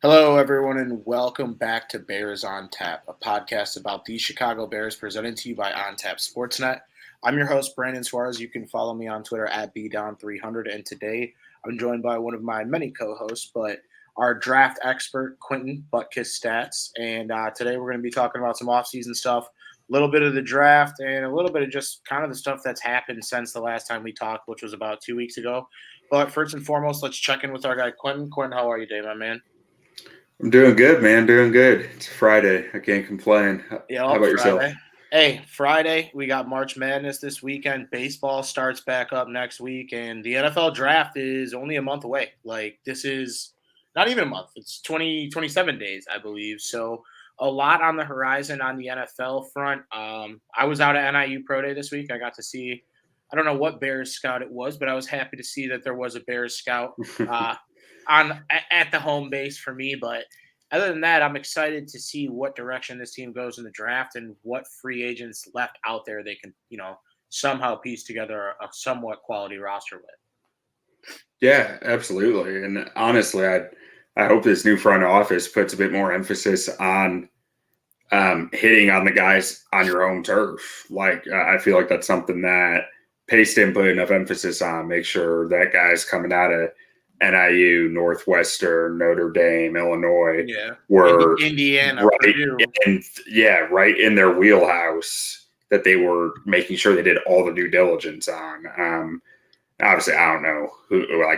Hello, everyone, and welcome back to Bears on Tap, a podcast about the Chicago Bears presented to you by On Tap Sportsnet. I'm your host, Brandon Suarez. You can follow me on Twitter at Bdon300, and today I'm joined by one of my many co-hosts, but our draft expert, Quintin Butkiss Stats. And today we're going to be talking about some offseason stuff, a little bit of the draft, and a little bit of just kind of the stuff that's happened since the last time we talked, which was about 2 weeks ago. But first and foremost, let's check in with our guy, Quintin. Quintin, how are you today, my man? I'm doing good, man. Doing good. It's Friday. I can't complain. How about yourself? Friday. Hey, Friday, we got March Madness this weekend. Baseball starts back up next week, and the NFL draft is only a month away. Like, this is not even a month. It's 27 days, I believe. So, a lot on the horizon on the NFL front. I was out at NIU Pro Day this week. I got to see, I don't know what Bears scout it was, but I was happy to see that there was a Bears scout at the home base for me. But other than that, I'm excited to see what direction this team goes in the draft and what free agents left out there they can, somehow piece together a somewhat quality roster with. Yeah, absolutely. And honestly, I hope this new front office puts a bit more emphasis on hitting on the guys on your home turf. Like, I feel like that's something that Pace didn't put enough emphasis on. Make sure that guys coming out of NIU, Northwestern, Notre Dame, Illinois were Indiana, right Purdue. right in their wheelhouse, that they were making sure they did all the due diligence on. Obviously, I don't know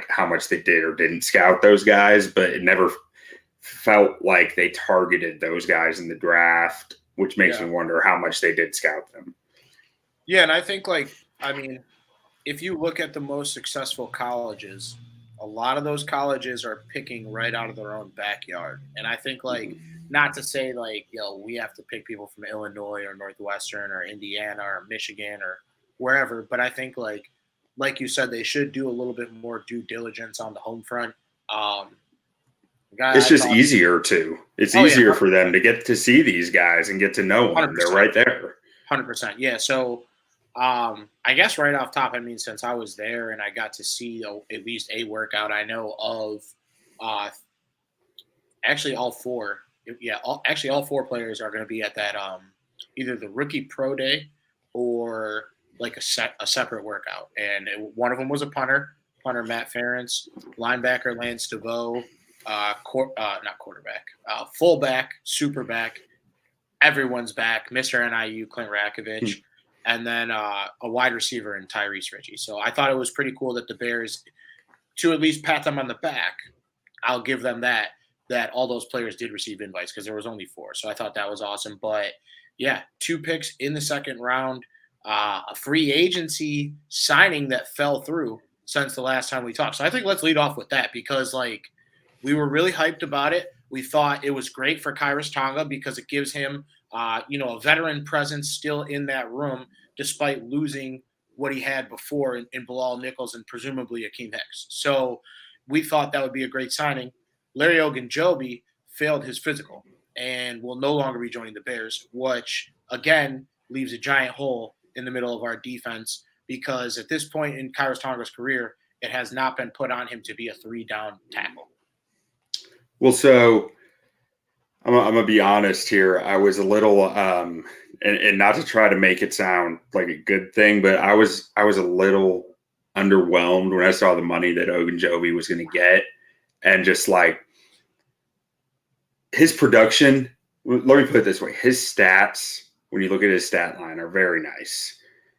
how much they did or didn't scout those guys, but it never felt like they targeted those guys in the draft, which makes me wonder how much they did scout them. Yeah, and I think, if you look at the most successful colleges, a lot of those colleges are picking right out of their own backyard. And I think, not to say, we have to pick people from Illinois or Northwestern or Indiana or Michigan or wherever, but I think, like you said, they should do a little bit more due diligence on the home front. It's just easier to. It's easier for them to get to see these guys and get to know them. 100%. They're right there. 100%. Yeah. So, I guess right off top, since I was there and I got to see at least a workout, I know of actually all four. Yeah, all four players are going to be at that either the rookie pro day or a separate workout. And one of them was a punter Matt Ferentz, linebacker Lance DeVoe, not quarterback, fullback, superback. Everyone's back. Mr. NIU, Clint Rakovich. And then a wide receiver in Tyrese Ritchie. So I thought it was pretty cool that the Bears, to at least pat them on the back, I'll give them that all those players did receive invites because there was only 4. So I thought that was awesome. But, yeah, 2 picks in the second round, a free agency signing that fell through since the last time we talked. So I think let's lead off with that because, we were really hyped about it. We thought it was great for Khyiris Tonga because it gives him – a veteran presence still in that room, despite losing what he had before in Bilal Nichols and presumably Akeem Hicks. So we thought that would be a great signing. Larry Ogunjobi failed his physical and will no longer be joining the Bears, which, again, leaves a giant hole in the middle of our defense because at this point in Khyiris Tonga's career, it has not been put on him to be a 3-down tackle. Well, so I'm going to be honest here. I was a little, and not to try to make it sound like a good thing, but I was a little underwhelmed when I saw the money that Ogunjobi was going to get, and just his production. Let me put it this way: his stats, when you look at his stat line, are very nice,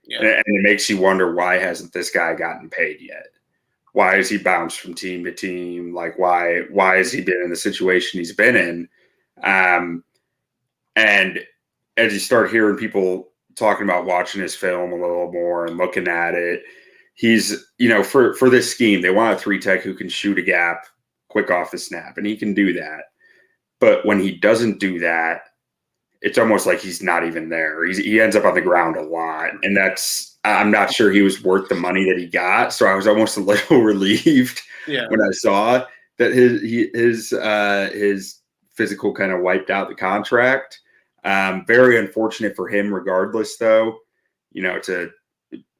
and it makes you wonder why hasn't this guy gotten paid yet? Why has he bounced from team to team? Why has he been in the situation he's been in? And as you start hearing people talking about watching his film a little more and looking at it, he's, for this scheme, they want a 3-tech who can shoot a gap quick off the snap, and he can do that. But when he doesn't do that, it's almost like he's not even there. He ends up on the ground a lot, and I'm not sure he was worth the money that he got. So I was almost a little relieved when I saw that his physical kind of wiped out the contract. Very unfortunate for him regardless, though. It's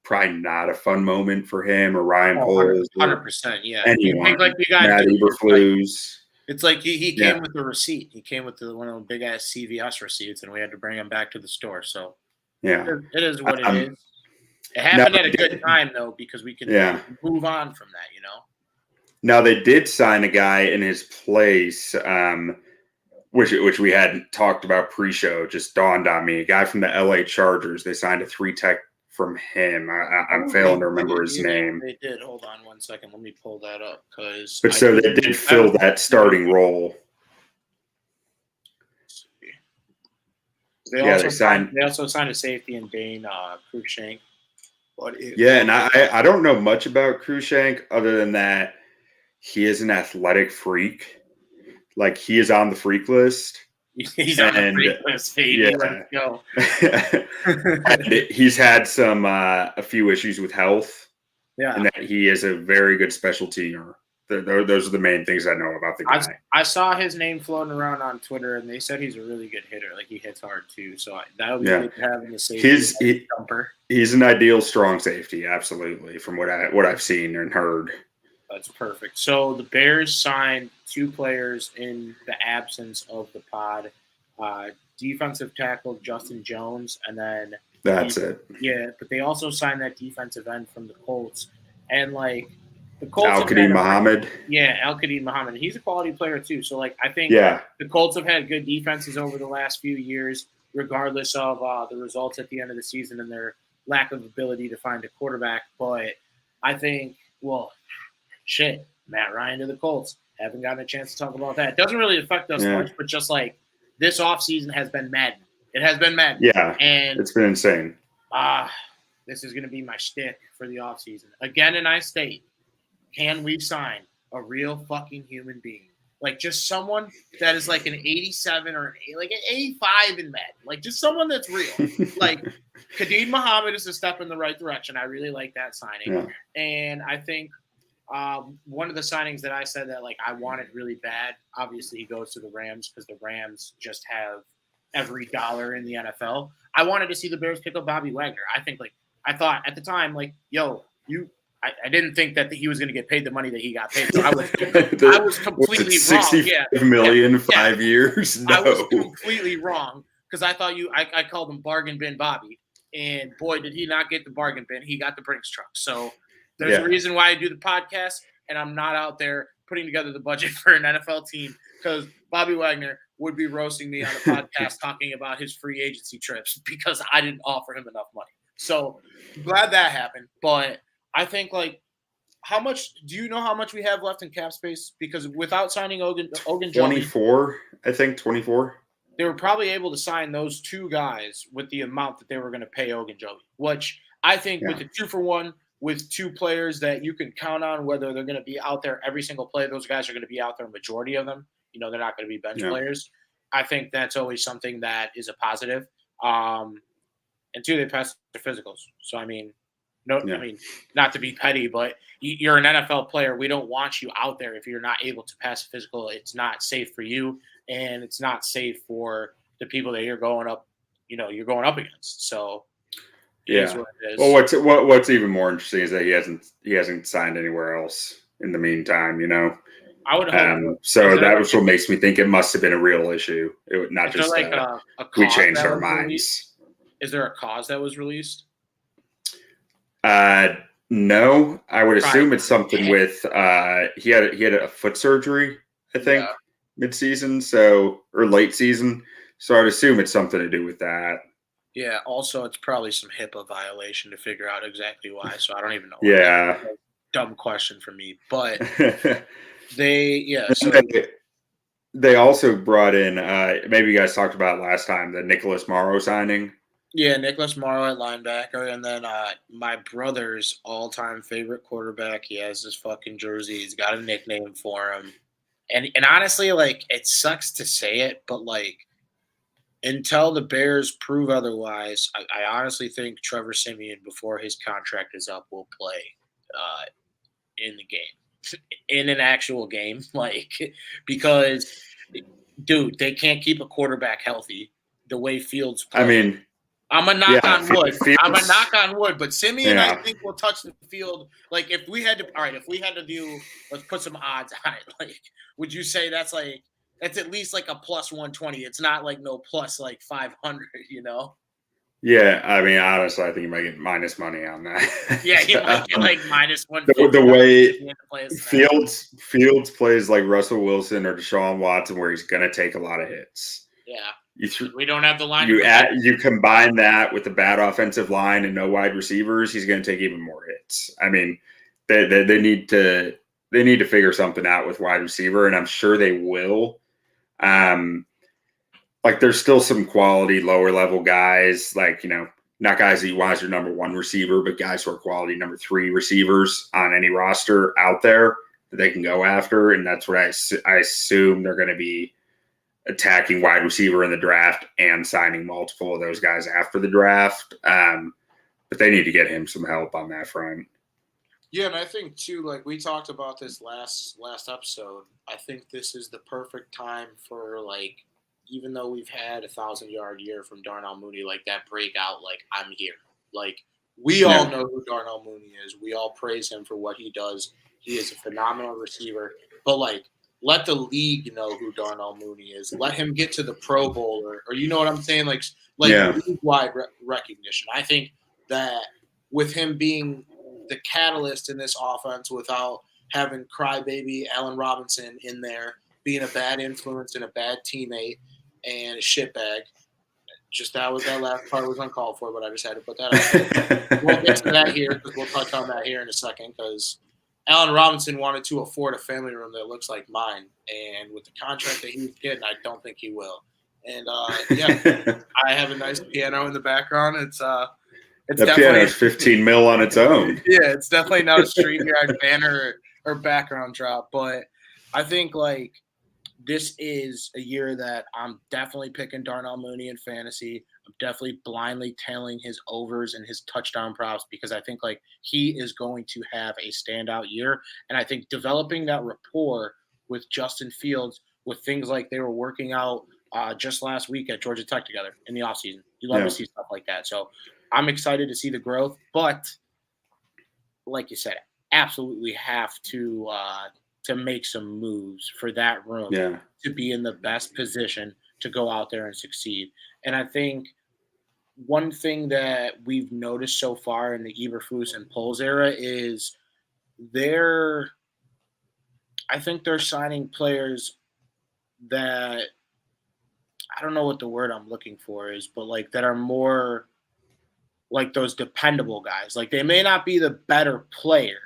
probably not a fun moment for him or Ryan Poles. 100%, yeah. Anyone. Matt Eberflus. It's like he came with the receipt. He came with one of the big ass CVS receipts, and we had to bring him back to the store. So Yeah. it is what it is. It happened at a good time though, because we can move on from that. Now they did sign a guy in his place, which we hadn't talked about pre-show. Just dawned on me. A guy from the LA Chargers. They signed a 3-tech from him. I'm failing to remember his name. They did. Hold on one second. Let me pull that up But so they did fill that starting role. They also signed a safety in Dane Cruikshank. Yeah, and I don't know much about Cruikshank other than that he is an athletic freak. Like, he is on the freak list. He's on the freak list, baby. Let's go. And he's had a few issues with health. Yeah. And that he is a very good special teamer. Those are the main things I know about the guy. I saw his name floating around on Twitter, and they said he's a really good hitter. Like, he hits hard too. So that'll be good to have in the safety. He's an ideal strong safety, absolutely, from what I've seen and heard. That's perfect. So the Bears signed 2 players in the absence of the pod. Defensive tackle Justin Jones, and then that's it. Yeah, but they also signed that defensive end from the Colts, and like. The Colts Al-Qadim Muhammad. Yeah, Al-Qadim Muhammad. He's a quality player too. So, like, I think the Colts have had good defenses over the last few years, regardless of the results at the end of the season and their lack of ability to find a quarterback. But I think, Matt Ryan to the Colts. Haven't gotten a chance to talk about that. It doesn't really affect us much, but just like this offseason has been maddening. It has been maddening. Yeah, and it's been insane. This is going to be my shtick for the offseason. Again, and I state, can we sign a real fucking human being? Like, just someone that is like an 87 or like an 85 in Madden. Like, just someone that's real. Like, Khalid Muhammad is a step in the right direction. I really like that signing. Yeah. And I think one of the signings that I said that, like, I wanted really bad, obviously he goes to the Rams because the Rams just have every dollar in the NFL. I wanted to see the Bears pick up Bobby Wagner. I thought at the time, like, I didn't think that he was going to get paid the money that he got paid. So I was completely wrong. 65 million, 5 years. No. I was completely wrong because I thought I called him Bargain Bin Bobby, and boy, did he not get the bargain bin. He got the Brinks truck. So there's a reason why I do the podcast, and I'm not out there putting together the budget for an NFL team because Bobby Wagner would be roasting me on the podcast talking about his free agency trips because I didn't offer him enough money. So glad that happened, but. I think, like, do you know how much we have left in cap space? Because without signing Ogunjobi, 24, I think 24. They were probably able to sign those 2 guys with the amount that they were going to pay Ogunjobi, which I think with a 2-for-1, with 2 players that you can count on, whether they're going to be out there every single play, those guys are going to be out there, majority of them. They're not going to be bench players. I think that's always something that is a positive. And 2, they passed their physicals. So, I mean, I mean, not to be petty, but you're an NFL player. We don't want you out there if you're not able to pass a physical. It's not safe for you, and it's not safe for the people that you're going up against. So, it is what it is. Well, what's even more interesting is that he hasn't signed anywhere else in the meantime. I would hope. So that was what makes me think it must have been a real issue. It would not just like we changed our minds. Is there a cause that was released? No, I would assume it's something with he had a foot surgery, I think, mid-season, or late season. So I'd assume it's something to do with that. Yeah. Also, it's probably some HIPAA violation to figure out exactly why. So I don't even know. Yeah. Dumb question for me, but they also brought in. Maybe you guys talked about last time the Nicholas Morrow signing. Yeah, Nicholas Morrow at linebacker, and then my brother's all-time favorite quarterback. He has his fucking jersey. He's got a nickname for him, and honestly, like, it sucks to say it, but like, until the Bears prove otherwise, I honestly think Trevor Siemian, before his contract is up, will play in the game, in an actual game, like, because, dude, they can't keep a quarterback healthy the way Fields plays. I mean. I'm a knock on wood. Fields, I'm a knock on wood, but Simeon, Yeah. I think, will touch the field. Like, if we had to do, let's put some odds on it. Like, would you say that's at least like a plus 120? It's not like no plus like 500, you know? Yeah, I mean, honestly, I think you might get minus money on that. Yeah, you might get like minus 150. The way Fields. Fields plays like Russell Wilson or Deshaun Watson, where he's going to take a lot of hits. Yeah. We don't have the line. You combine that with the bad offensive line and no wide receivers, he's going to take even more hits. I mean, they need to figure something out with wide receiver, and I'm sure they will. Like there's still some quality lower level guys, like, you know, not guys that you want as your number one receiver, but guys who are quality number 3 receivers on any roster out there that they can go after, and that's what I assume they're going to be attacking wide receiver in the draft and signing multiple of those guys after the draft. But they need to get him some help on that front. Yeah, and I think too, like we talked about this last episode, I think this is the perfect time for, like, even though we've had a 1,000-yard year from Darnell Mooney, like that breakout, like I'm here. Like we all know who Darnell Mooney is. We all praise him for what he does. He is a phenomenal receiver. But like, let the league know who Darnell Mooney is. Let him get to the Pro Bowl, or you know what I'm saying? Like league-wide recognition. I think that with him being the catalyst in this offense, without having crybaby Allen Robinson in there, being a bad influence and a bad teammate and a shitbag. Just that last part was uncalled for, but I just had to put that out there. We'll get to that here because we'll touch on that here in a second, because Allen Robinson wanted to afford a family room that looks like mine, and with the contract that he's getting, I don't think he will. And I have a nice piano in the background. It's that piano's $15 million on its own. Yeah, it's definitely not a StreamYard banner or background drop, but I think like this is a year that I'm definitely picking Darnell Mooney in fantasy. I'm definitely blindly tailing his overs and his touchdown props, because I think like he is going to have a standout year. And I think developing that rapport with Justin Fields, with things like they were working out just last week at Georgia Tech together in the offseason. You love to see stuff like that. So I'm excited to see the growth, but like you said, absolutely have to make some moves for that room to be in the best position to go out there and succeed. And I think one thing that we've noticed so far in the Eberflus and Poles era is I think they're signing players that, I don't know what the word I'm looking for is, but like that are more like those dependable guys. Like they may not be the better player,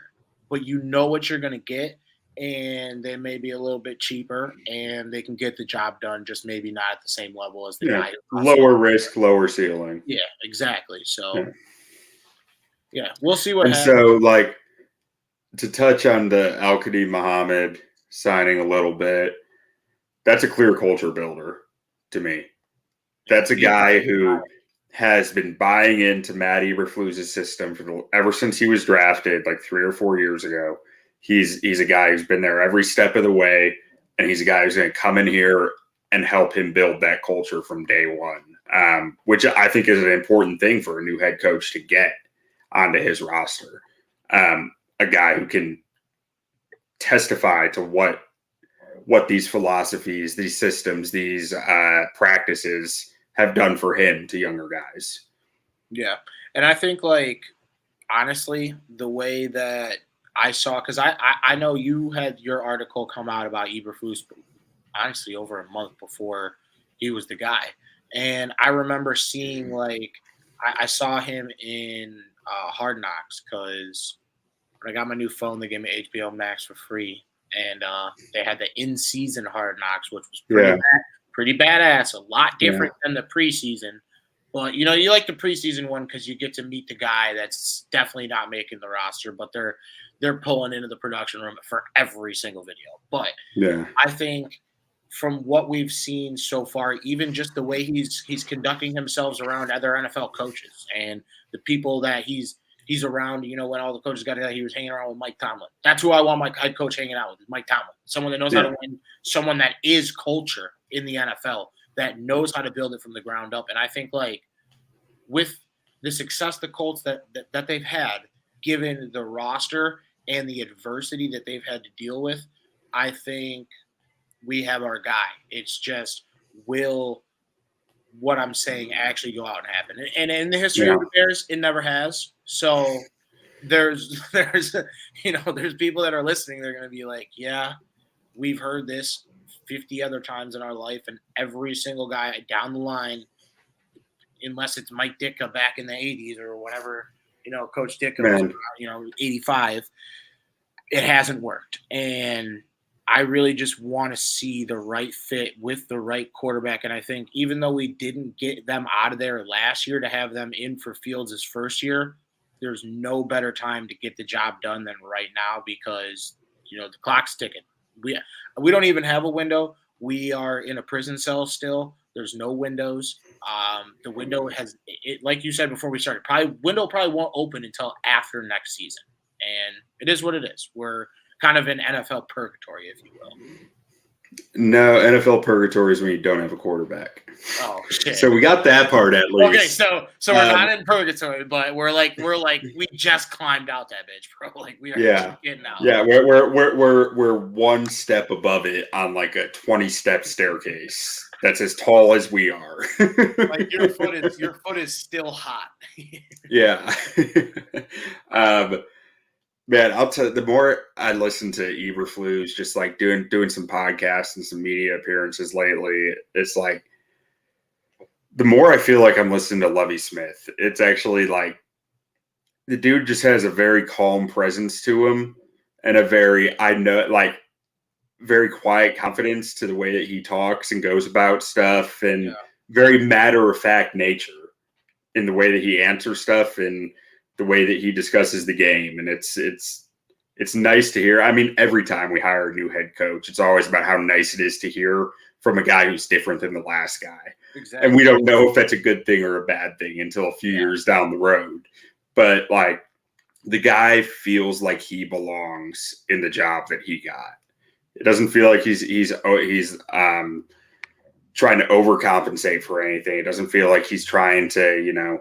but you know what you're going to get, and they may be a little bit cheaper, and they can get the job done, just maybe not at the same level as the guy. Lower risk, lower ceiling. Yeah, exactly. So, we'll see what happens. So, like, to touch on the Alchemy Muhammad signing a little bit, that's a clear culture builder to me. That's a guy who has been buying into Matt Eberflus' system ever since he was drafted like 3 or 4 years ago. He's a guy who's been there every step of the way, and he's a guy who's going to come in here and help him build that culture from day one, which I think is an important thing for a new head coach to get onto his roster. A guy who can testify to what these philosophies, these systems, these practices have done for him to younger guys. Yeah. And I think, like, honestly, the way that I saw, because I know you had your article come out about Eberflus, honestly, over a month before he was the guy. And I remember seeing, like, I saw him in Hard Knocks, because when I got my new phone, they gave me HBO Max for free. And they had the in-season Hard Knocks, which was pretty badass, a lot different than the preseason. But, you know, you like the preseason one because you get to meet the guy that's definitely not making the roster, but they're pulling into the production room for every single video. But I think from what we've seen so far, even just the way he's conducting himself around other NFL coaches and the people that he's around, you know, when all the coaches got together, he was hanging around with Mike Tomlin. That's who I want my head coach hanging out with, Mike Tomlin. Someone that knows how to win, someone that is culture in the NFL, that knows how to build it from the ground up. And I think, like, with the success the Colts that they've had, given the roster and the adversity that they've had to deal with, I think we have our guy. It's just, will what I'm saying actually go out and happen? And in the history of the Bears, it never has. So there's there's people that are listening. They're going to be like, yeah, we've heard this 50 other times in our life, and every single guy down the line, unless it's Mike Ditka back in the 80s or whatever, Coach Ditka was, 85, it hasn't worked. And I really just want to see the right fit with the right quarterback. And I think even though we didn't get them out of there last year, to have them in for Fields' first year, there's no better time to get the job done than right now, because, the clock's ticking. We don't even have a window. We are in a prison cell still. There's no windows. The window like you said before we started, window won't open until after next season. And it is what it is. We're kind of in NFL purgatory, if you will. No, NFL purgatory is when you don't have a quarterback. Oh shit! So we got that part at least. Okay, so we're not in purgatory, but we're like we just climbed out that bitch, bro. Like we are getting out. Yeah, we're one step above it on like a 20-step staircase that's as tall as we are. Like your foot is still hot. Yeah. Man, I'll tell you, the more I listen to Eberflus, just like doing some podcasts and some media appearances lately, it's like the more I feel like I'm listening to Lovie Smith. It's actually like the dude just has a very calm presence to him and a very quiet confidence to the way that he talks and goes about stuff, and very matter-of-fact nature in the way that he answers stuff and the way that he discusses the game. And it's nice to hear. I mean, every time we hire a new head coach, it's always about how nice it is to hear from a guy who's different than the last guy. Exactly. And we don't know if that's a good thing or a bad thing until a few years down the road. But like, the guy feels like he belongs in the job that he got. It doesn't feel like he's trying to overcompensate for anything. It doesn't feel like he's trying to,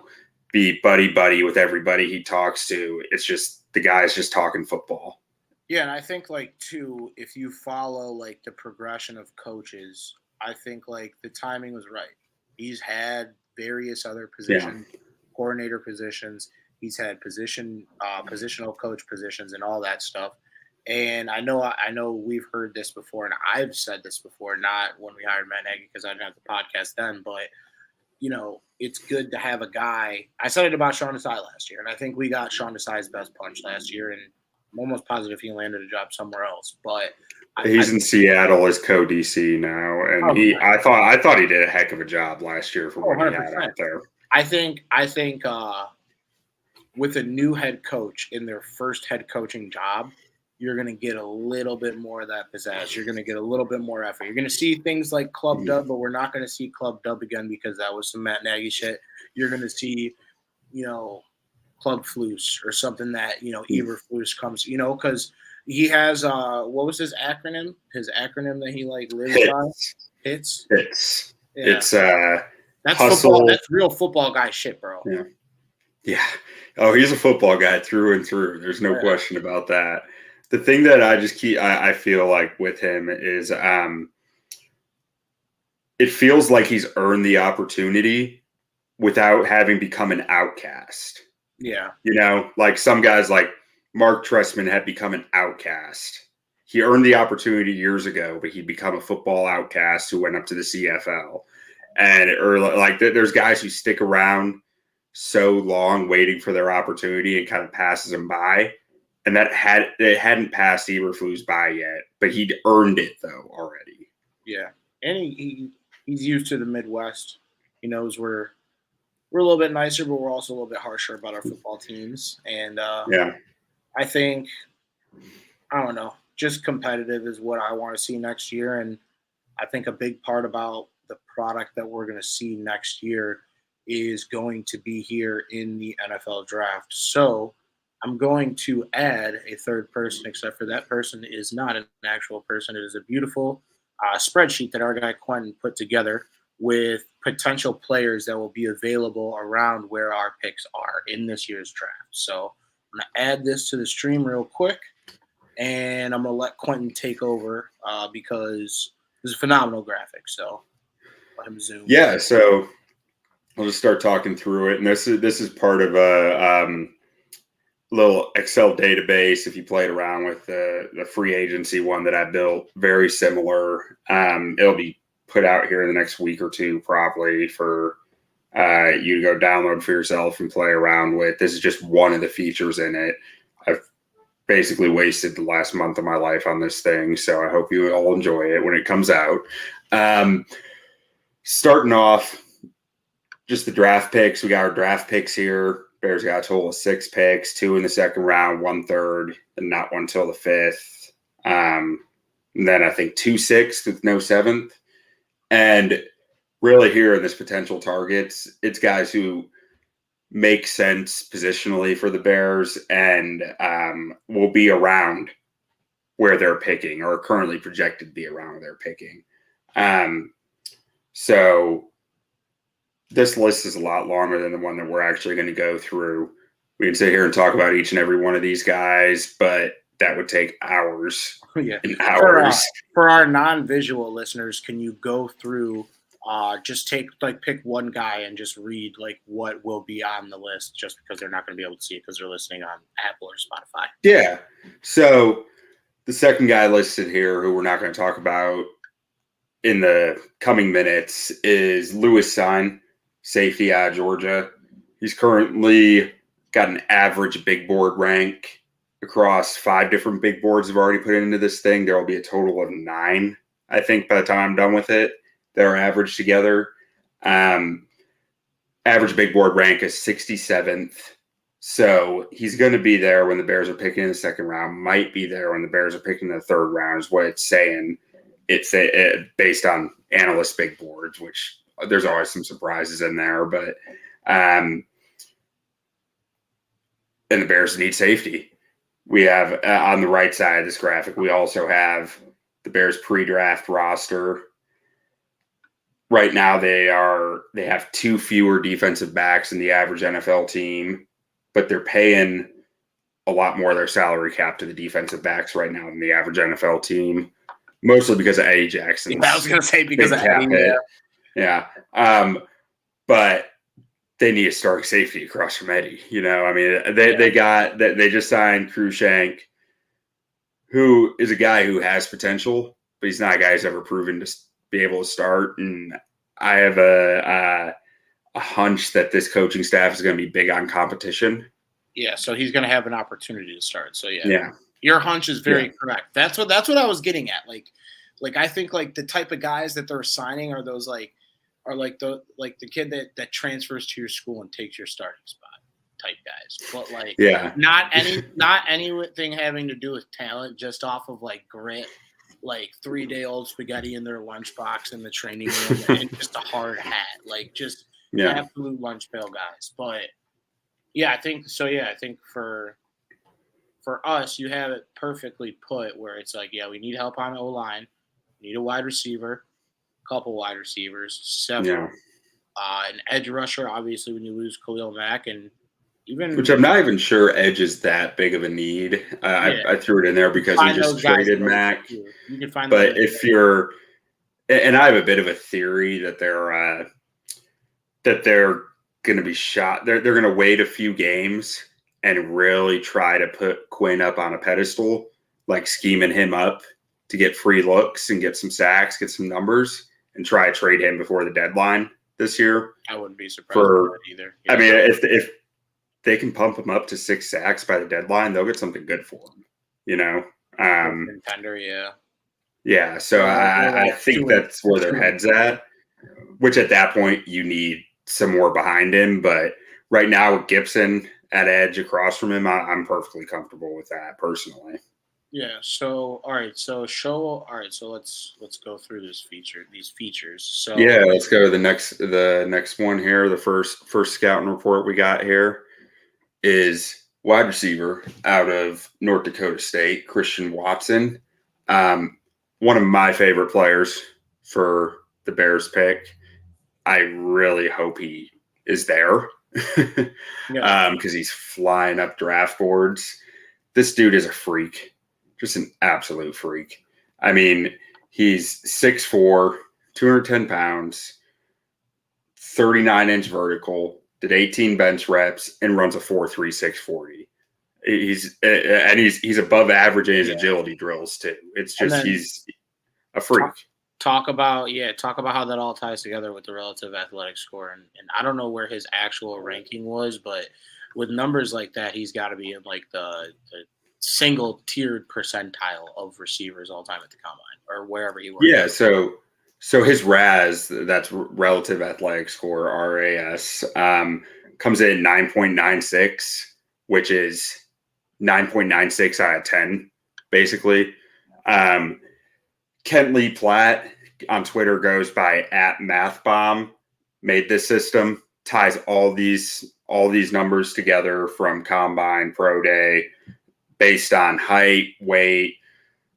be buddy with everybody he talks to. It's just the guy's just talking football. Yeah, and I think too, if you follow the progression of coaches, I think the timing was right. He's had various other positions, coordinator positions. He's had positional coach positions and all that stuff. And I know we've heard this before, and I've said this before, not when we hired Matt Nagy because I didn't have the podcast then, but it's good to have a guy. I said it about Sean Desai last year, and I think we got Sean Desai's best punch last year, and I'm almost positive he landed a job somewhere else. But he's in Seattle as co-DC now, and I thought he did a heck of a job last year for what he had out there. I think with a new head coach in their first head coaching job, you're going to get a little bit more of that pizzazz. You're going to get a little bit more effort. You're going to see things like Club Dub, but we're not going to see Club Dub again because that was some Matt Nagy shit. You're going to see, Club Flus or something that, Eberflus comes, because he has, what was his acronym? His acronym that he lives by? Hits. Yeah. It's that's hustle. Football. That's real football guy shit, bro. Yeah. Oh, he's a football guy through and through. There's no question about that. The thing that I feel like with him is it feels like he's earned the opportunity without having become an outcast. Yeah. Like some guys like Mark Trestman had become an outcast. He earned the opportunity years ago, but he'd become a football outcast who went up to the CFL. And there's guys who stick around so long waiting for their opportunity and kind of passes them by. And it hadn't passed Eberflus by yet, but he'd earned it though already. Yeah, and he's used to the Midwest. He knows we're a little bit nicer, but we're also a little bit harsher about our football teams. And I think, I don't know, just competitive is what I want to see next year. And I think a big part about the product that we're going to see next year is going to be here in the NFL draft. So I'm going to add a third person, except for that person is not an actual person. It is a beautiful spreadsheet that our guy Quintin put together with potential players that will be available around where our picks are in this year's draft. So I'm going to add this to the stream real quick, and I'm going to let Quintin take over because it's a phenomenal graphic. So let him zoom. Yeah, so I'll just start talking through it. And this is part of a little Excel database. If you played around with the free agency one that I built, very similar. It'll be put out here in the next week or two, probably, for you to go download for yourself and play around with. This is just one of the features in it. I've basically wasted the last month of my life on this thing, so I hope you all enjoy it when it comes out. Starting off, just the draft picks. We got our draft picks here. Bears got a total of 6 picks, 2 in the second round, 1 third, and not one till the 5th. And then I think 2 6th with no 7th. And really here in this potential targets, it's guys who make sense positionally for the Bears and will be around where they're picking, or are currently projected to be around where they're picking. So this list is a lot longer than the one that we're actually going to go through. We can sit here and talk about each and every one of these guys, but that would take hours and hours. For our non-visual listeners, can you go through, just pick one guy and just read what will be on the list, just because they're not going to be able to see it because they're listening on Apple or Spotify? Yeah. So the second guy listed here, who we're not going to talk about in the coming minutes, is Lewis Sign, safety out of Georgia. He's currently got an average big board rank across 5 different big boards I've already put into this thing. There will be a total of 9, I think, by the time I'm done with it, that are averaged together. Average big board rank is 67th. So he's going to be there when the Bears are picking in the second round, might be there when the Bears are picking in the third round, is what it's saying. It's based on analyst big boards, which there's always some surprises in there, but and the Bears need safety. We have on the right side of this graphic, we also have the Bears pre-draft roster. Right now, they have 2 fewer defensive backs than the average NFL team, but they're paying a lot more of their salary cap to the defensive backs right now than the average NFL team, mostly because of Eddie Jackson. I was going to say because of Eddie. Yeah. But they need a starting safety across from Eddie. They just signed Crushank, who is a guy who has potential, but he's not a guy who's ever proven to be able to start. And I have a hunch that this coaching staff is going to be big on competition. Yeah, so he's going to have an opportunity to start. So yeah. Your hunch is very correct. That's what I was getting at. I think the type of guys that they're signing are those the kid that transfers to your school and takes your starting spot type guys. But not anything having to do with talent, just off of grit, 3-day-old spaghetti in their lunchbox in the training room and just a hard hat, absolute lunch pail guys. But I think for us, you have it perfectly put where it's we need help on O-line, we need a wide receiver, couple wide receivers, 7, an edge rusher. Obviously, when you lose Khalil Mack, and which I'm not even sure edge is that big of a need. I threw it in there because we just traded Mack. You can find, but if you're, and I have a bit of a theory that they're going to be shot. They're going to wait a few games and really try to put Quinn up on a pedestal, scheming him up to get free looks and get some sacks, get some numbers, and try to trade him before the deadline this year. I wouldn't be surprised with that either. Yeah. I mean, if they can pump him up to 6 sacks by the deadline, they'll get something good for him. Contender, yeah. Yeah, so I think that's where their head's at, which at that point you need some more behind him. But right now with Gibson at edge across from him, I'm perfectly comfortable with that personally. Yeah. So So let's go through these features. So let's go to the next one here. The first scouting report we got here is wide receiver out of North Dakota State, Christian Watson. One of my favorite players for the Bears pick. I really hope he is there because he's flying up draft boards. This dude is a freak, just an absolute freak. I mean, he's 6'4", 210 pounds, 39-inch vertical, did 18 bench reps, and runs a 4.3 640. He's above average in his agility drills too. It's just he's a freak. Talk about how that all ties together with the relative athletic score, and I don't know where his actual ranking was, but with numbers like that, he's got to be in like the single tiered percentile of receivers all time at the combine or wherever he works. Yeah, so his RAS, that's relative athletic score, RAS, comes in 9.96, which is 9.96 out of 10, basically. Kent Lee Platt on Twitter goes by @MathBomb, made this system, ties all these numbers together from combine, pro day, based on height, weight,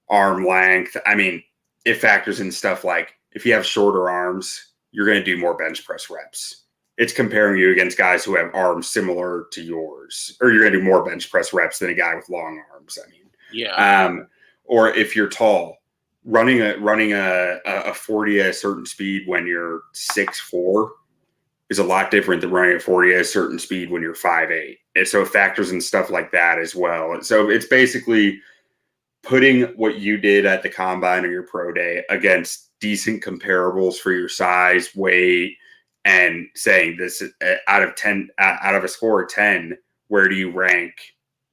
arm length. I mean, it factors in stuff like if you have shorter arms, you're going to do more bench press reps. It's comparing you against guys who have arms similar to yours, or you're going to do more bench press reps than a guy with long arms. I mean, or if you're tall, running a 40 at a certain speed when you're 6'4" is a lot different than running a 40 at a certain speed when you're 5'8". And so it factors in stuff like that as well. And so it's basically putting what you did at the combine or your pro day against decent comparables for your size, weight, and saying this out of a score of 10, where do you rank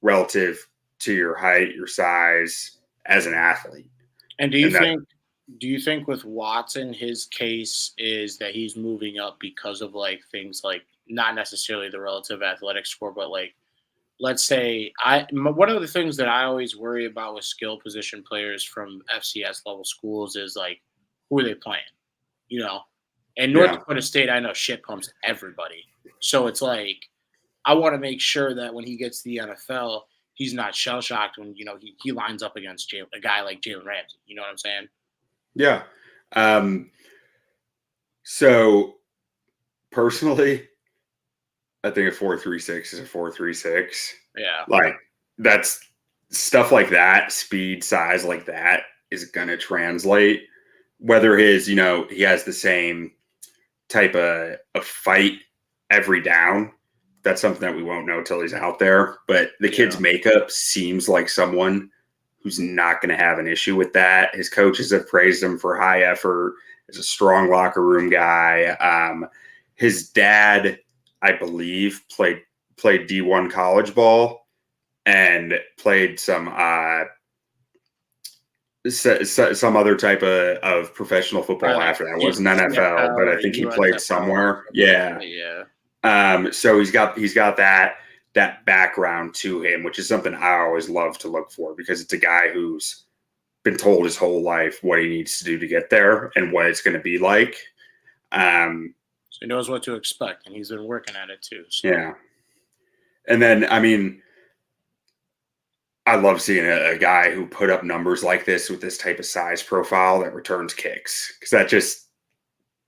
relative to your height, your size as an athlete? And do you think with Watson, his case is that he's moving up because of like things like not necessarily the relative athletic score, but like, let's say one of the things that I always worry about with skill position players from FCS level schools is like, who are they playing? You know, and North Dakota State, I know shit pumps everybody. So it's like, I want to make sure that when he gets to the NFL, he's not shell shocked when, you know, he lines up against a guy like Jalen Ramsey. You know what I'm saying? Yeah. So personally, I think a 4.36 is a 4.36. Yeah. Like that's stuff like that, speed, size like that is going to translate. Whether he has the same type of fight every down, that's something that we won't know till he's out there. But the kid's makeup seems like someone who's not going to have an issue with that. His coaches have praised him for high effort. He's a strong locker room guy. His dad, I believe, played D1 college ball and played some other type of professional football after that. It wasn't NFL, but I think he played somewhere. Yeah. So he's got that background to him, which is something I always love to look for because it's a guy who's been told his whole life what he needs to do to get there and what it's going to be like. So he knows what to expect, and he's been working at it too. So. Yeah. And then, I mean, I love seeing a guy who put up numbers like this with this type of size profile that returns kicks. Because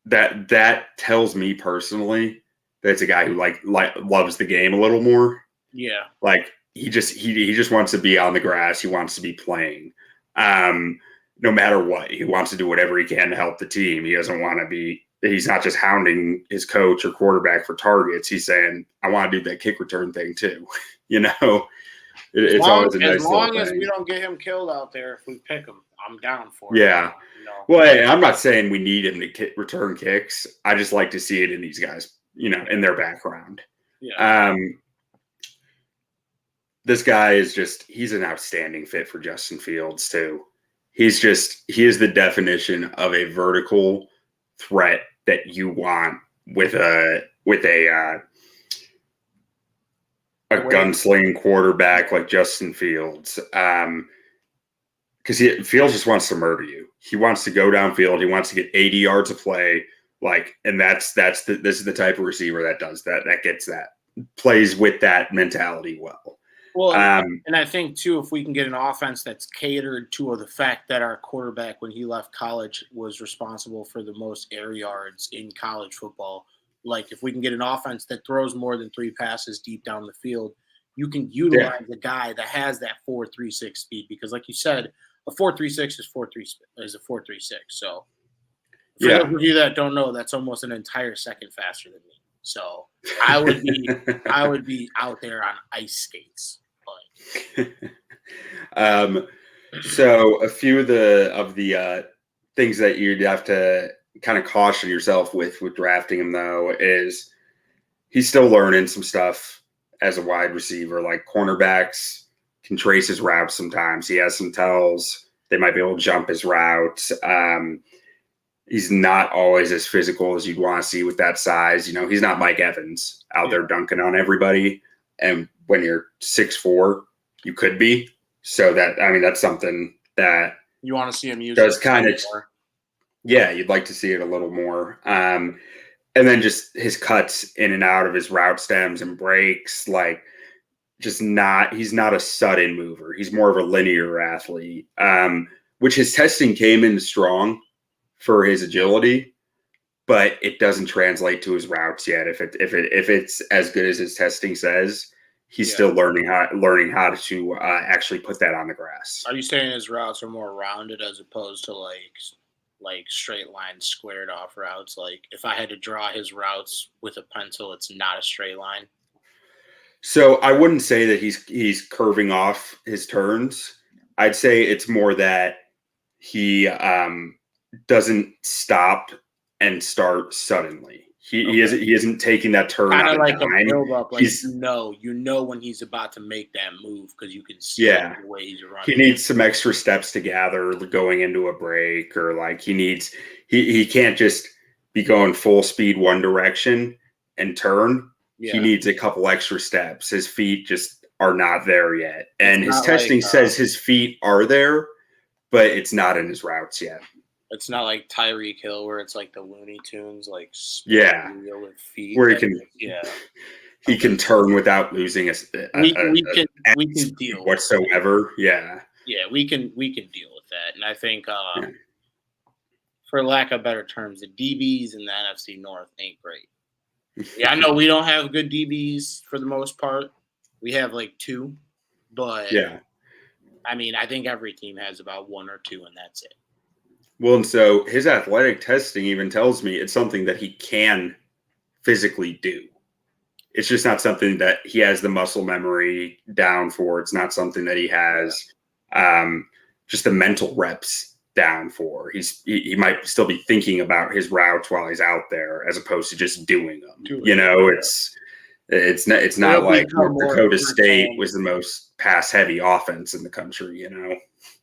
that tells me personally that it's a guy who like loves the game a little more. Yeah. Like he just wants to be on the grass. He wants to be playing. No matter what. He wants to do whatever he can to help the team. He doesn't want to be he's not just hounding his coach or quarterback for targets. He's saying, I want to do that kick return thing too. It's always a nice as long as we don't get him killed out there, if we pick him, I'm down for it. Yeah. Well, hey, I'm not saying we need him to return kicks. I just like to see it in these guys, in their background. Yeah. This guy he's an outstanding fit for Justin Fields too. He is the definition of a vertical threat that you want with a gunslinging quarterback like Justin Fields. Because Fields just wants to murder you. He wants to go downfield. He wants to get 80 yards of play. And this is the type of receiver that does that. That gets that, plays with that mentality well. Well, and I think too, if we can get an offense that's catered to the fact that our quarterback, when he left college, was responsible for the most air yards in college football. Like, if we can get an offense that throws more than 3 passes deep down the field, you can utilize a guy that has that 4.36 speed. Because, like you said, a 4.36 is a 4.36. So, for those of you that don't know, that's almost an entire second faster than me. So I would be out there on ice skates. So a few of the things that you'd have to kind of caution yourself with drafting him, though, is he's still learning some stuff as a wide receiver. Like, cornerbacks can trace his routes sometimes. He has some tells. They might be able to jump his routes. He's not always as physical as you'd want to see with that size. You know, he's not Mike Evans out there dunking on everybody. And when you're 6'4", you could be. So that's something that you want to see him use. Does kind of, you'd like to see it a little more. And then just his cuts in and out of his route stems and breaks, like, he's not a sudden mover. He's more of a linear athlete, which his testing came in strong for his agility, but it doesn't translate to his routes yet. If it's as good as his testing says, he's still learning how to actually put that on the grass. Are you saying his routes are more rounded as opposed to like straight line squared off routes? Like, if I had to draw his routes with a pencil, it's not a straight line. So I wouldn't say that he's curving off his turns. I'd say it's more that he doesn't stop and start suddenly. He isn't taking that turn kind of like a build up. Like, you know when he's about to make that move because you can see the way he's running. He needs some extra steps to gather going into a break, or like he can't just be going full speed one direction and turn. He needs a couple extra steps. His feet just are not there yet, and his testing says his feet are there, but it's not in his routes yet. It's not like Tyreek Hill where it's like the Looney Tunes, like with feet. Where he can turn without losing we can deal whatsoever. We can deal with that, and I think for lack of better terms, the DBs in the NFC North ain't great. I know we don't have good DBs for the most part. We have like 2, but I mean, I think every team has about 1 or 2, and that's it. Well, and so his athletic testing even tells me it's something that he can physically do. It's just not something that he has the muscle memory down for. It's not something that he has just the mental reps down for. He might still be thinking about his routes while he's out there as opposed to just doing them. It's not like North Dakota State was the most pass heavy offense in the country.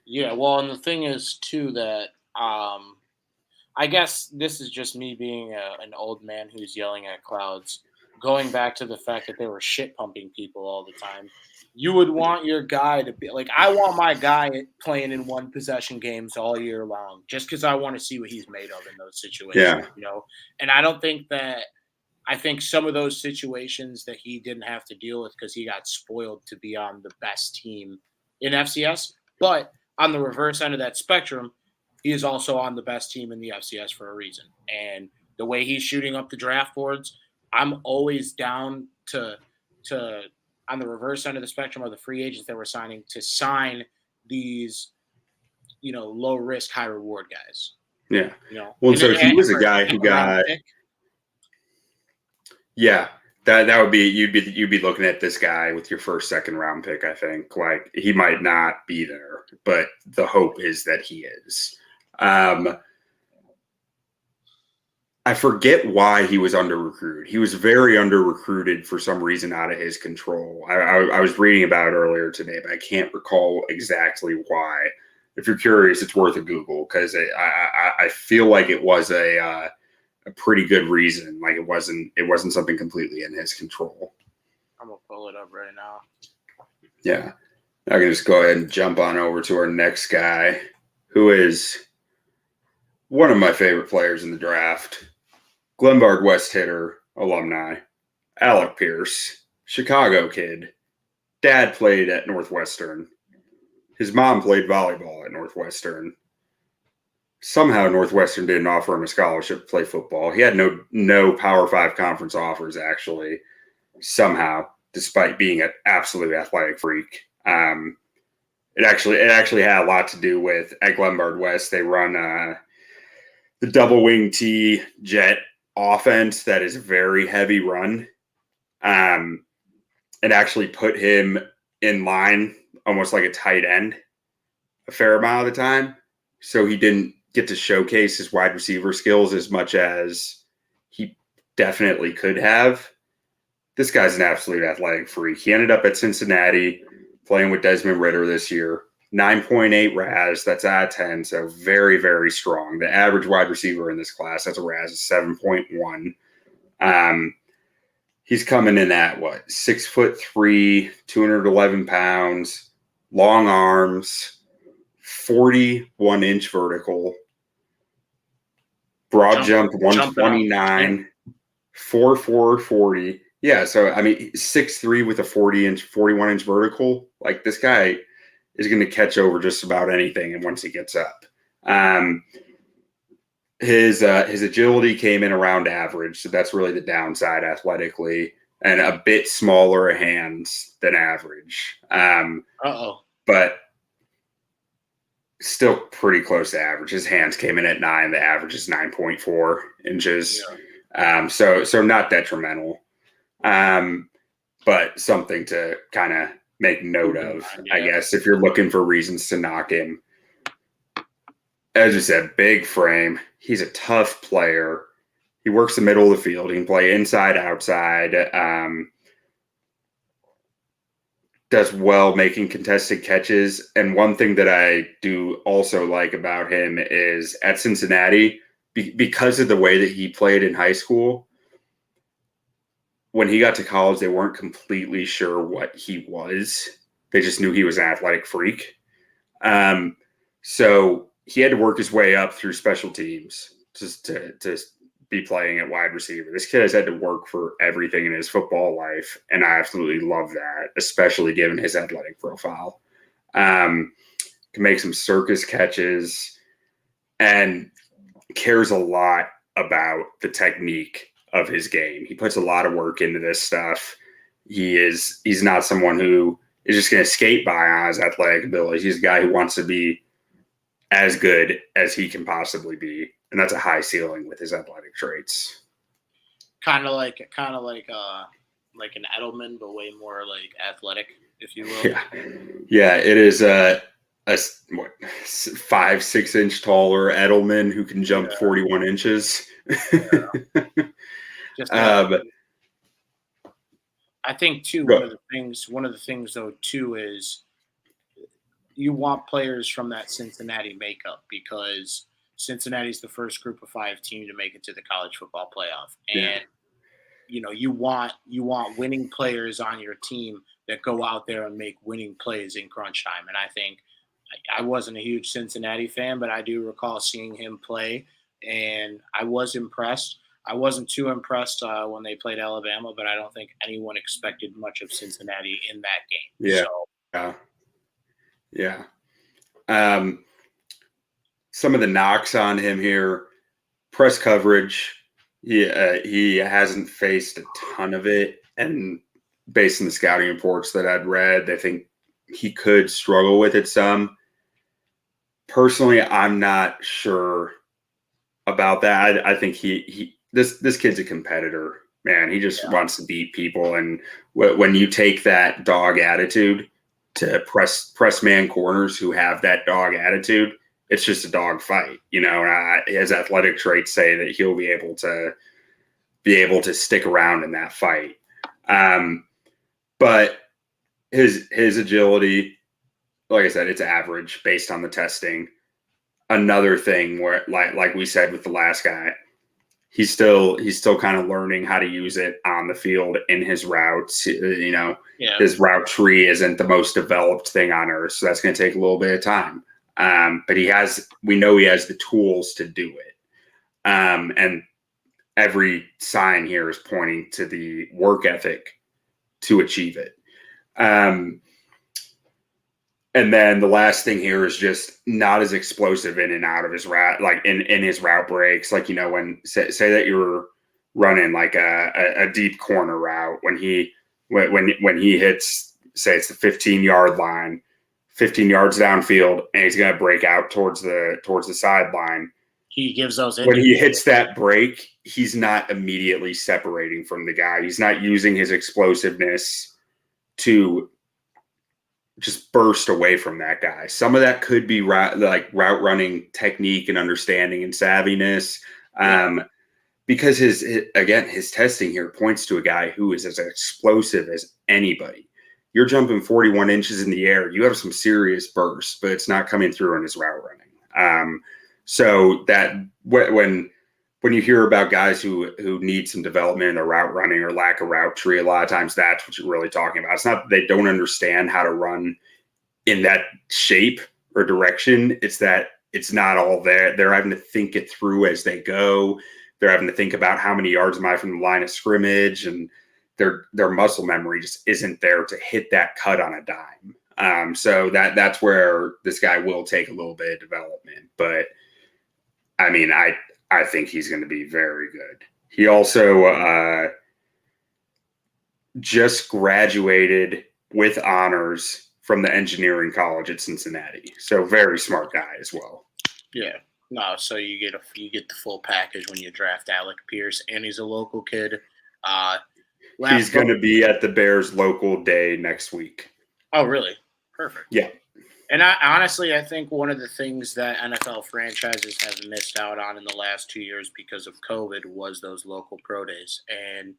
Yeah, well, and the thing is too that. I guess this is just me being an old man who's yelling at clouds. Going back to the fact that they were shit pumping people all the time. You would want your guy to be like, I want my guy playing in 1 possession games all year long, just because I want to see what he's made of in those situations. And I think some of those situations that he didn't have to deal with because he got spoiled to be on the best team in FCS. But on the reverse end of that spectrum, he is also on the best team in the FCS for a reason. And the way he's shooting up the draft boards, I'm always down to on the reverse end of the spectrum of the free agents that we're signing to sign these, low risk, high reward guys. Yeah. Well, so he was a guy who got that would be you'd be looking at this guy with your first, second round pick. I think like he might not be there, but the hope is that he is. I forget why he was under-recruited. He was very under-recruited for some reason out of his control. I was reading about it earlier today, but I can't recall exactly why. If you're curious, it's worth a Google because I feel like it was a pretty good reason. Like it wasn't something completely in his control. I'm gonna pull it up right now. Yeah, I can just go ahead and jump on over to our next guy, who is one of my favorite players in the draft. Glenbard West hitter, alumni, Alec Pierce, Chicago kid, dad played at Northwestern. His mom played volleyball at Northwestern. Somehow Northwestern didn't offer him a scholarship to play football. He had no Power 5 conference offers, actually, somehow, despite being an absolute athletic freak. It actually had a lot to do with, at Glenbard West, they run the double wing T jet offense that is a very heavy run. It actually put him in line almost like a tight end a fair amount of the time. So he didn't get to showcase his wide receiver skills as much as he definitely could have. This guy's an absolute athletic freak. He ended up at Cincinnati playing with Desmond Ridder this year. 9.8 RAS, that's out of 10, so very, very strong. The average wide receiver in this class, that's a RAS of 7.1. He's coming in at 6'3", 211 pounds, long arms, 41-inch vertical, broad jump 129, 4'4", 40. Yeah, so I mean 6'3" with a 41-inch vertical. Like, this guy is going to catch over just about anything, and once he gets up. His agility came in around average, so that's really the downside athletically, and a bit smaller hands than average. But still pretty close to average. His hands came in at 9. The average is 9.4 inches. Yeah. So not detrimental, but something to kind of make note of, I guess, if you're looking for reasons to knock him. As you said, big frame. He's a tough player. He works the middle of the field. He can play inside, outside. Does well making contested catches. And one thing that I do also like about him is at Cincinnati, because of the way that he played in high school, when he got to college, they weren't completely sure what he was. They just knew he was an athletic freak. So he had to work his way up through special teams just to be playing at wide receiver. This kid has had to work for everything in his football life, and I absolutely love that, especially given his athletic profile. Can make some circus catches and cares a lot about the technique of his game. He puts a lot of work into this stuff. He's not someone who is just going to skate by on his athletic ability. He's a guy who wants to be as good as he can possibly be, and that's a high ceiling with his athletic traits. Kind of like an Edelman, but way more like athletic, if you will. Yeah. It is a 5-6 inch taller Edelman who can jump 41 inches. I think too. One of the things though too is, you want players from that Cincinnati makeup, because Cincinnati's the first group of 5 team to make it to the college football playoff. And, you want winning players on your team that go out there and make winning plays in crunch time. And I think I wasn't a huge Cincinnati fan, but I do recall seeing him play, and I was impressed. I wasn't too impressed when they played Alabama, but I don't think anyone expected much of Cincinnati in that game. Yeah. Some of the knocks on him here: press coverage. He hasn't faced a ton of it, and based on the scouting reports that I'd read, I think he could struggle with it some. Personally, I'm not sure about that. I think this kid's a competitor, man. He just wants to beat people, and when you take that dog attitude to press man corners who have that dog attitude, it's just a dog fight, and his athletic traits say that he'll be able to stick around in that fight. But his agility, like I said, it's average based on the testing. Another thing where, like we said with the last guy, he's still kind of learning how to use it on the field in his routes. His route tree isn't the most developed thing on earth, so that's going to take a little bit of time. But we know he has the tools to do it. And every sign here is pointing to the work ethic to achieve it. And then the last thing here is just not as explosive in and out of his route, like in his route breaks. Like, when say that you're running like a deep corner route, when he hits, say it's the 15-yard line, 15 yards downfield, and he's going to break out towards the sideline. He gives those when he hits that break, he's not immediately separating from the guy. He's not using his explosiveness to just burst away from that guy. Some of that could be route running technique and understanding and savviness. Because his testing here points to a guy who is as explosive as anybody. You're jumping 41 inches in the air. You have some serious burst, but it's not coming through in his route running. So that when you hear about guys who need some development in their route running or lack of route tree, a lot of times that's what you're really talking about. It's not that they don't understand how to run in that shape or direction. It's that it's not all there. They're having to think it through as they go. They're having to think about how many yards am I from the line of scrimmage, and their muscle memory just isn't there to hit that cut on a dime. So that's where this guy will take a little bit of development. But I mean, I think he's going to be very good. He also just graduated with honors from the engineering college at Cincinnati. So very smart guy as well. Yeah. No, so you get the full package when you draft Alec Pierce, and he's a local kid. He's going to be at the Bears local day next week. Oh, really? Perfect. Yeah. And I think one of the things that NFL franchises have missed out on in the last 2 years because of COVID was those local pro days. And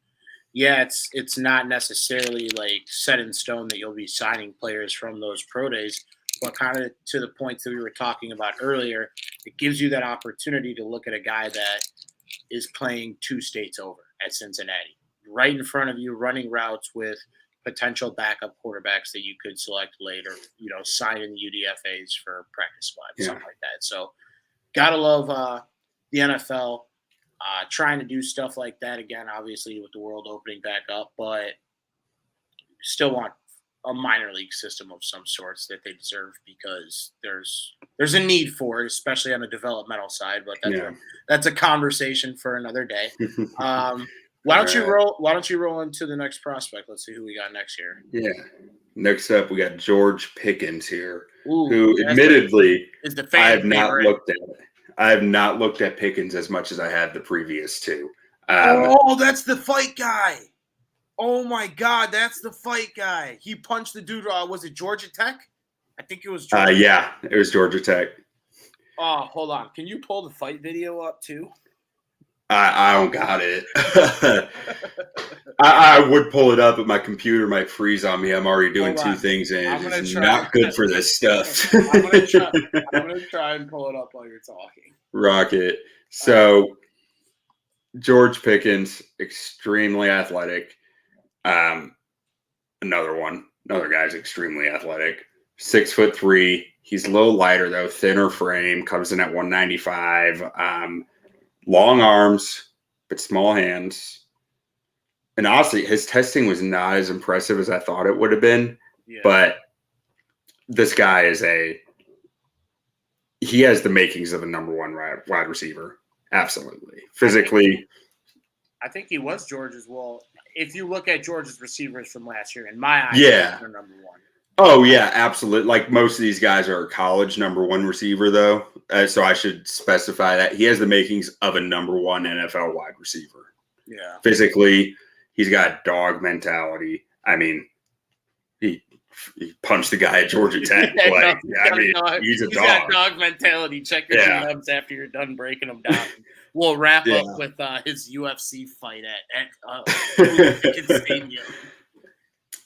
yeah, it's not necessarily like set in stone that you'll be signing players from those pro days, but kind of to the point that we were talking about earlier, it gives you that opportunity to look at a guy that is playing 2 states over at Cincinnati, right in front of you, running routes with potential backup quarterbacks that you could select later, sign in UDFAs for practice squad, something like that. So gotta love the NFL trying to do stuff like that again, obviously with the world opening back up, but still want a minor league system of some sorts that they deserve because there's a need for it, especially on the developmental side, but that's a conversation for another day. Why don't you roll into the next prospect? Let's see who we got next year. Yeah. Next up, we got George Pickens here, who admittedly is the I have not looked at. I have not looked at Pickens as much as I have the previous 2. That's the fight guy. Oh my God, that's the fight guy. He punched the dude. Was it Georgia Tech? I think it was. Yeah, it was Georgia Tech. Oh, hold on. Can you pull the fight video up too? I don't got it. I would pull it up, but my computer might freeze on me. I'm already doing 2 things, and it's not good for this stuff. I'm gonna try and pull it up while you're talking. Rocket. So, George Pickens, extremely athletic. Another guy's extremely athletic. 6'3". He's a little lighter though, thinner frame. Comes in at 195. Long arms, but small hands. And honestly, his testing was not as impressive as I thought it would have been. Yeah. But this guy he has the makings of a number 1 wide receiver. Absolutely. Physically. I think he was George as well. If you look at George's receivers from last year, in my eyes, they're number 1. Oh, yeah, absolutely. Like most of these guys are a college number 1 receiver, though. So I should specify that he has the makings of a number 1 NFL wide receiver. Yeah. Physically, he's got dog mentality. I mean, he punched the guy at Georgia Tech. He's a dog. He's got dog mentality. Check your DMs after you're done breaking them down. We'll wrap up with his UFC fight at Pickens Stadium.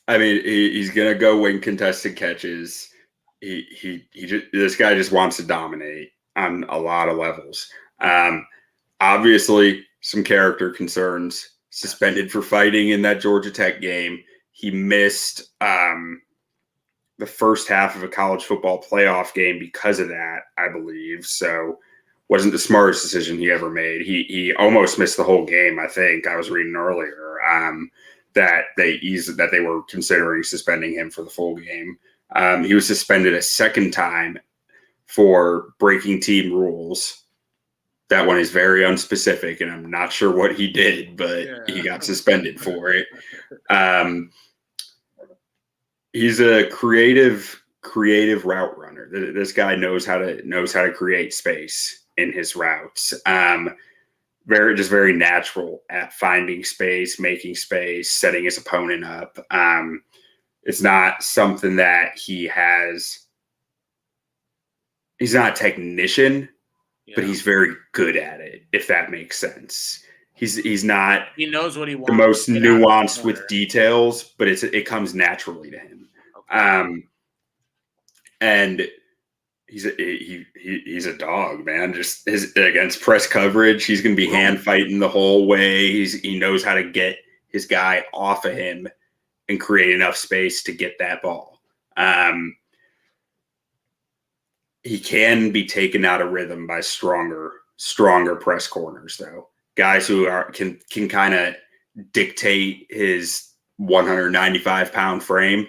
I mean, he's gonna go win contested catches. This guy just wants to dominate on a lot of levels. Obviously, some character concerns. Suspended for fighting in that Georgia Tech game. He missed the first half of a college football playoff game because of that, I believe. So, wasn't the smartest decision he ever made. He almost missed the whole game. I think I was reading earlier. that they were considering suspending him for the full game. He was suspended a second time for breaking team rules. That one is very unspecific, and I'm not sure what he did, but he got suspended for it. He's a creative route runner. This guy knows how to create space in his routes. Very natural at finding space, making space, setting his opponent up. It's not something that he has. He's not a technician, but he's very good at it, if that makes sense. He's not. He knows what he wants. The most nuanced with details, but it comes naturally to him. Okay. And he's a dog, man. Just against press coverage, he's going to be hand fighting the whole way. He knows how to get his guy off of him and create enough space to get that ball. He can be taken out of rhythm by stronger press corners, though. Guys who can kind of dictate his 195-pound frame.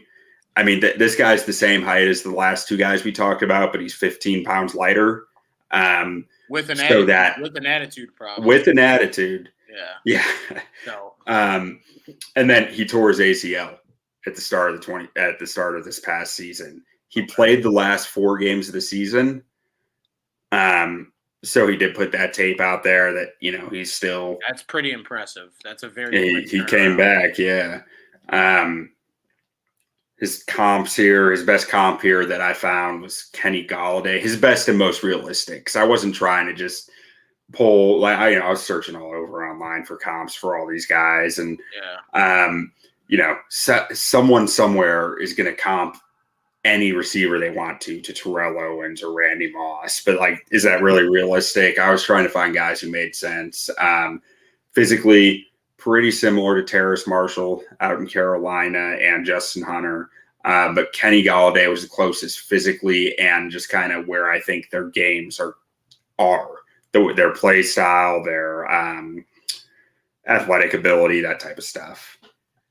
I mean, this guy's the same height as the last two guys we talked about, but he's 15 pounds lighter. With an attitude problem. With an attitude. Yeah. So. And then he tore his ACL at the start of this past season. He played the last 4 games of the season. So he did put that tape out there that, he's still. That's pretty impressive. That's a very. He came back. Yeah. His best comp here that I found was Kenny Golladay. His best and most realistic. Because I wasn't trying to just pull. I was searching all over online for comps for all these guys, and someone somewhere is going to comp any receiver they want to Terrell Owens or Randy Moss. But is that really realistic? I was trying to find guys who made sense. Physically pretty similar to Terrace Marshall out in Carolina and Justin Hunter. But Kenny Golladay was the closest physically and just kind of where I think their games are their play style, their athletic ability, that type of stuff.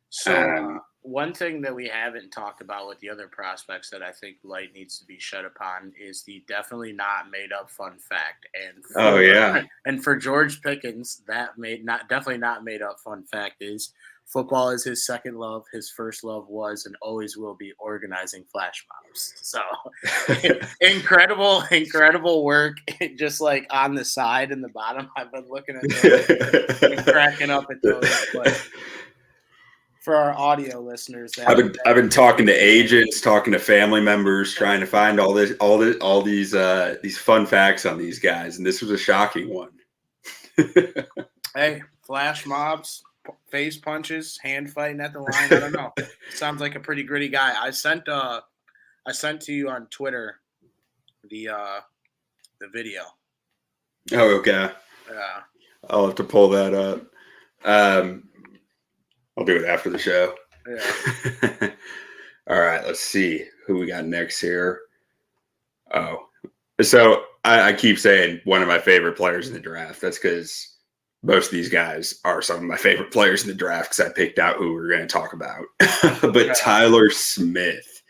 So one thing that we haven't talked about with the other prospects that I think light needs to be shed upon is the definitely not made up fun fact. And and for George Pickens, definitely not made up fun fact is football is his second love. His first love was and always will be organizing flash mobs. So incredible work. Just on the side and the bottom, I've been looking at those and cracking up at those. But for our audio listeners, I've been talking to agents, talking to family members, trying to find all these fun facts on these guys, and this was a shocking one. Hey, flash mobs, face punches, hand fighting at the line. I don't know. Sounds like a pretty gritty guy. I sent to you on Twitter the video. Oh, okay. Yeah. I'll have to pull that up. I'll do it after the show. Yeah. All right, let's see who we got next here. Oh, so I keep saying one of my favorite players in the draft. That's because most of these guys are some of my favorite players in the draft because I picked out who we were going to talk about. But Tyler Smith,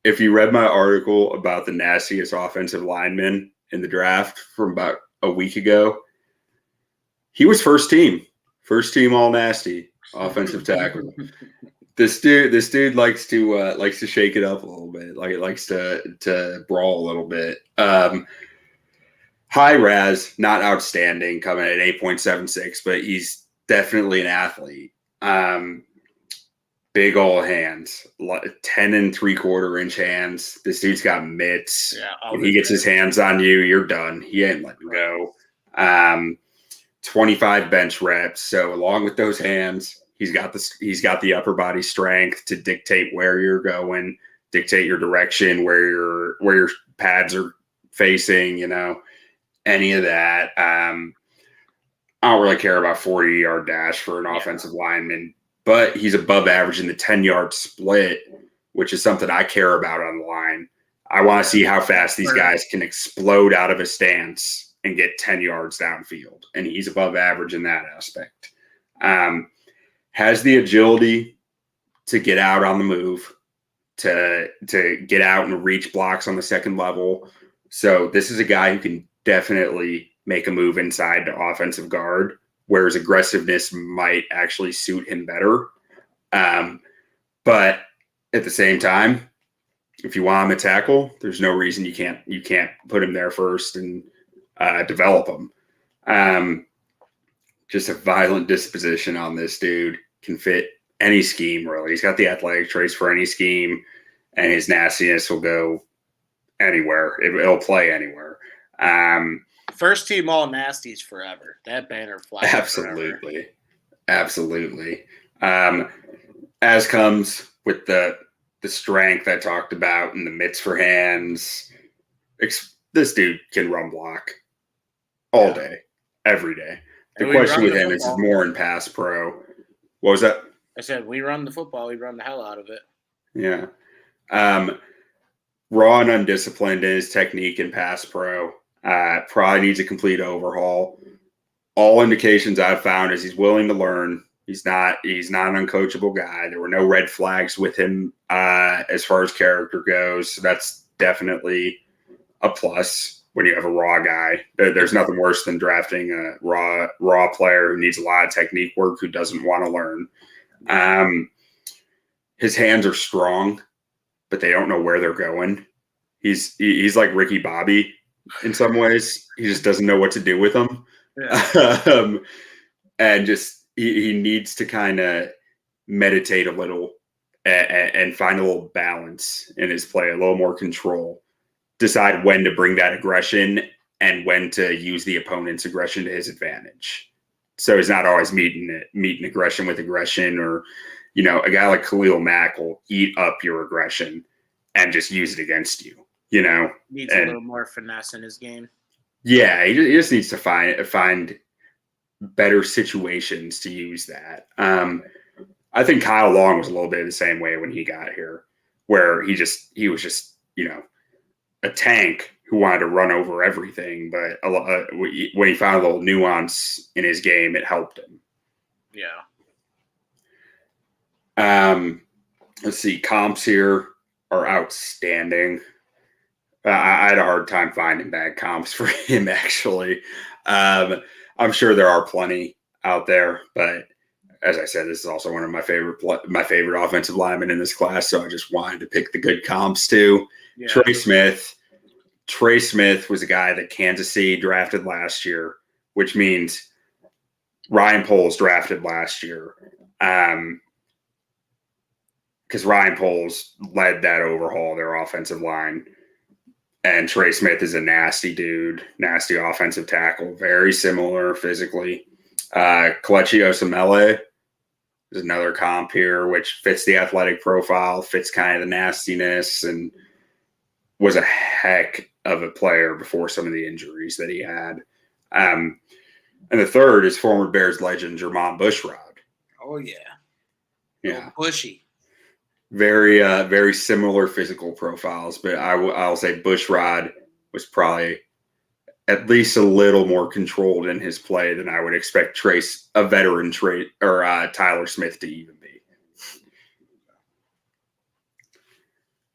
if you read my article about the nastiest offensive linemen in the draft from about a week ago, he was first team all nasty. Offensive tackle. This dude likes to shake it up a little bit. Likes to brawl a little bit. High raz, not outstanding, coming at 8.76, but he's definitely an athlete. Big old hands, 10 3/4 inch hands. This dude's got mitts. Yeah, when he gets his hands on you, you're done. He ain't letting go. 25 bench reps. So along with those hands, he's got the upper body strength to dictate where you're going, dictate your direction, where your pads are facing, any of that. I don't really care about 40-yard dash for an offensive lineman, but he's above average in the 10-yard split, which is something I care about on the line. I want to see how fast these guys can explode out of a stance and get 10 yards downfield. And he's above average in that aspect. has the agility to get out on the move, to get out and reach blocks on the second level. So this is a guy who can definitely make a move inside to offensive guard, whereas aggressiveness might actually suit him better. But at the same time, if you want him to tackle, there's no reason you can't put him there first and develop him. Just a violent disposition on this dude. Can fit any scheme, really. He's got the athletic traits for any scheme, and his nastiness will go anywhere. It'll play anywhere. First team all nasties forever. That banner flies. Absolutely. Absolutely. As comes with the strength I talked about and the mitts for hands, this dude can run block all day, every day. The question with him is more in pass pro. What was that? I said, we run the football. We run the hell out of it. Yeah. Raw and undisciplined in his technique in pass pro. Probably needs a complete overhaul. All indications I've found is he's willing to learn. He's not an uncoachable guy. There were no red flags with him as far as character goes. So that's definitely a plus when you have a raw guy. There's nothing worse than drafting a raw player who needs a lot of technique work, who doesn't want to learn. His hands are strong, but they don't know where they're going. He's like Ricky Bobby in some ways. He just doesn't know what to do with them. Yeah. And just he needs to kind of meditate a little and find a little balance in his play, a little more control, decide when to bring that aggression and when to use the opponent's aggression to his advantage. So he's not always meeting aggression with aggression, or, a guy like Khalil Mack will eat up your aggression and just use it against you, Needs a little more finesse in his game. Yeah, he just needs to find better situations to use that. I think Kyle Long was a little bit the same way when he got here, where he was just a tank who wanted to run over everything. But when he found a little nuance in his game, it helped him. Yeah. Let's see. Comps here are outstanding. I had a hard time finding bad comps for him, actually. I'm sure there are plenty out there, but as I said, this is also one of my favorite offensive linemen in this class, so I just wanted to pick the good comps too. Yeah. Trey Smith. Trey Smith was a guy that Kansas City drafted last year, which means Ryan Poles drafted last year. Because Ryan Poles led that overhaul of their offensive line. And Trey Smith is a nasty dude, nasty offensive tackle, very similar physically. Kelechi Osemele is another comp here, which fits the athletic profile, fits kind of the nastiness, and was a heck of a player before some of the injuries that he had. And the third is former Bears legend Jermon Bushrod. Oh, yeah. Yeah. Bushy. Very, very similar physical profiles, but I'll say Bushrod was probably at least a little more controlled in his play than I would expect a veteran Tyler Smith to even be.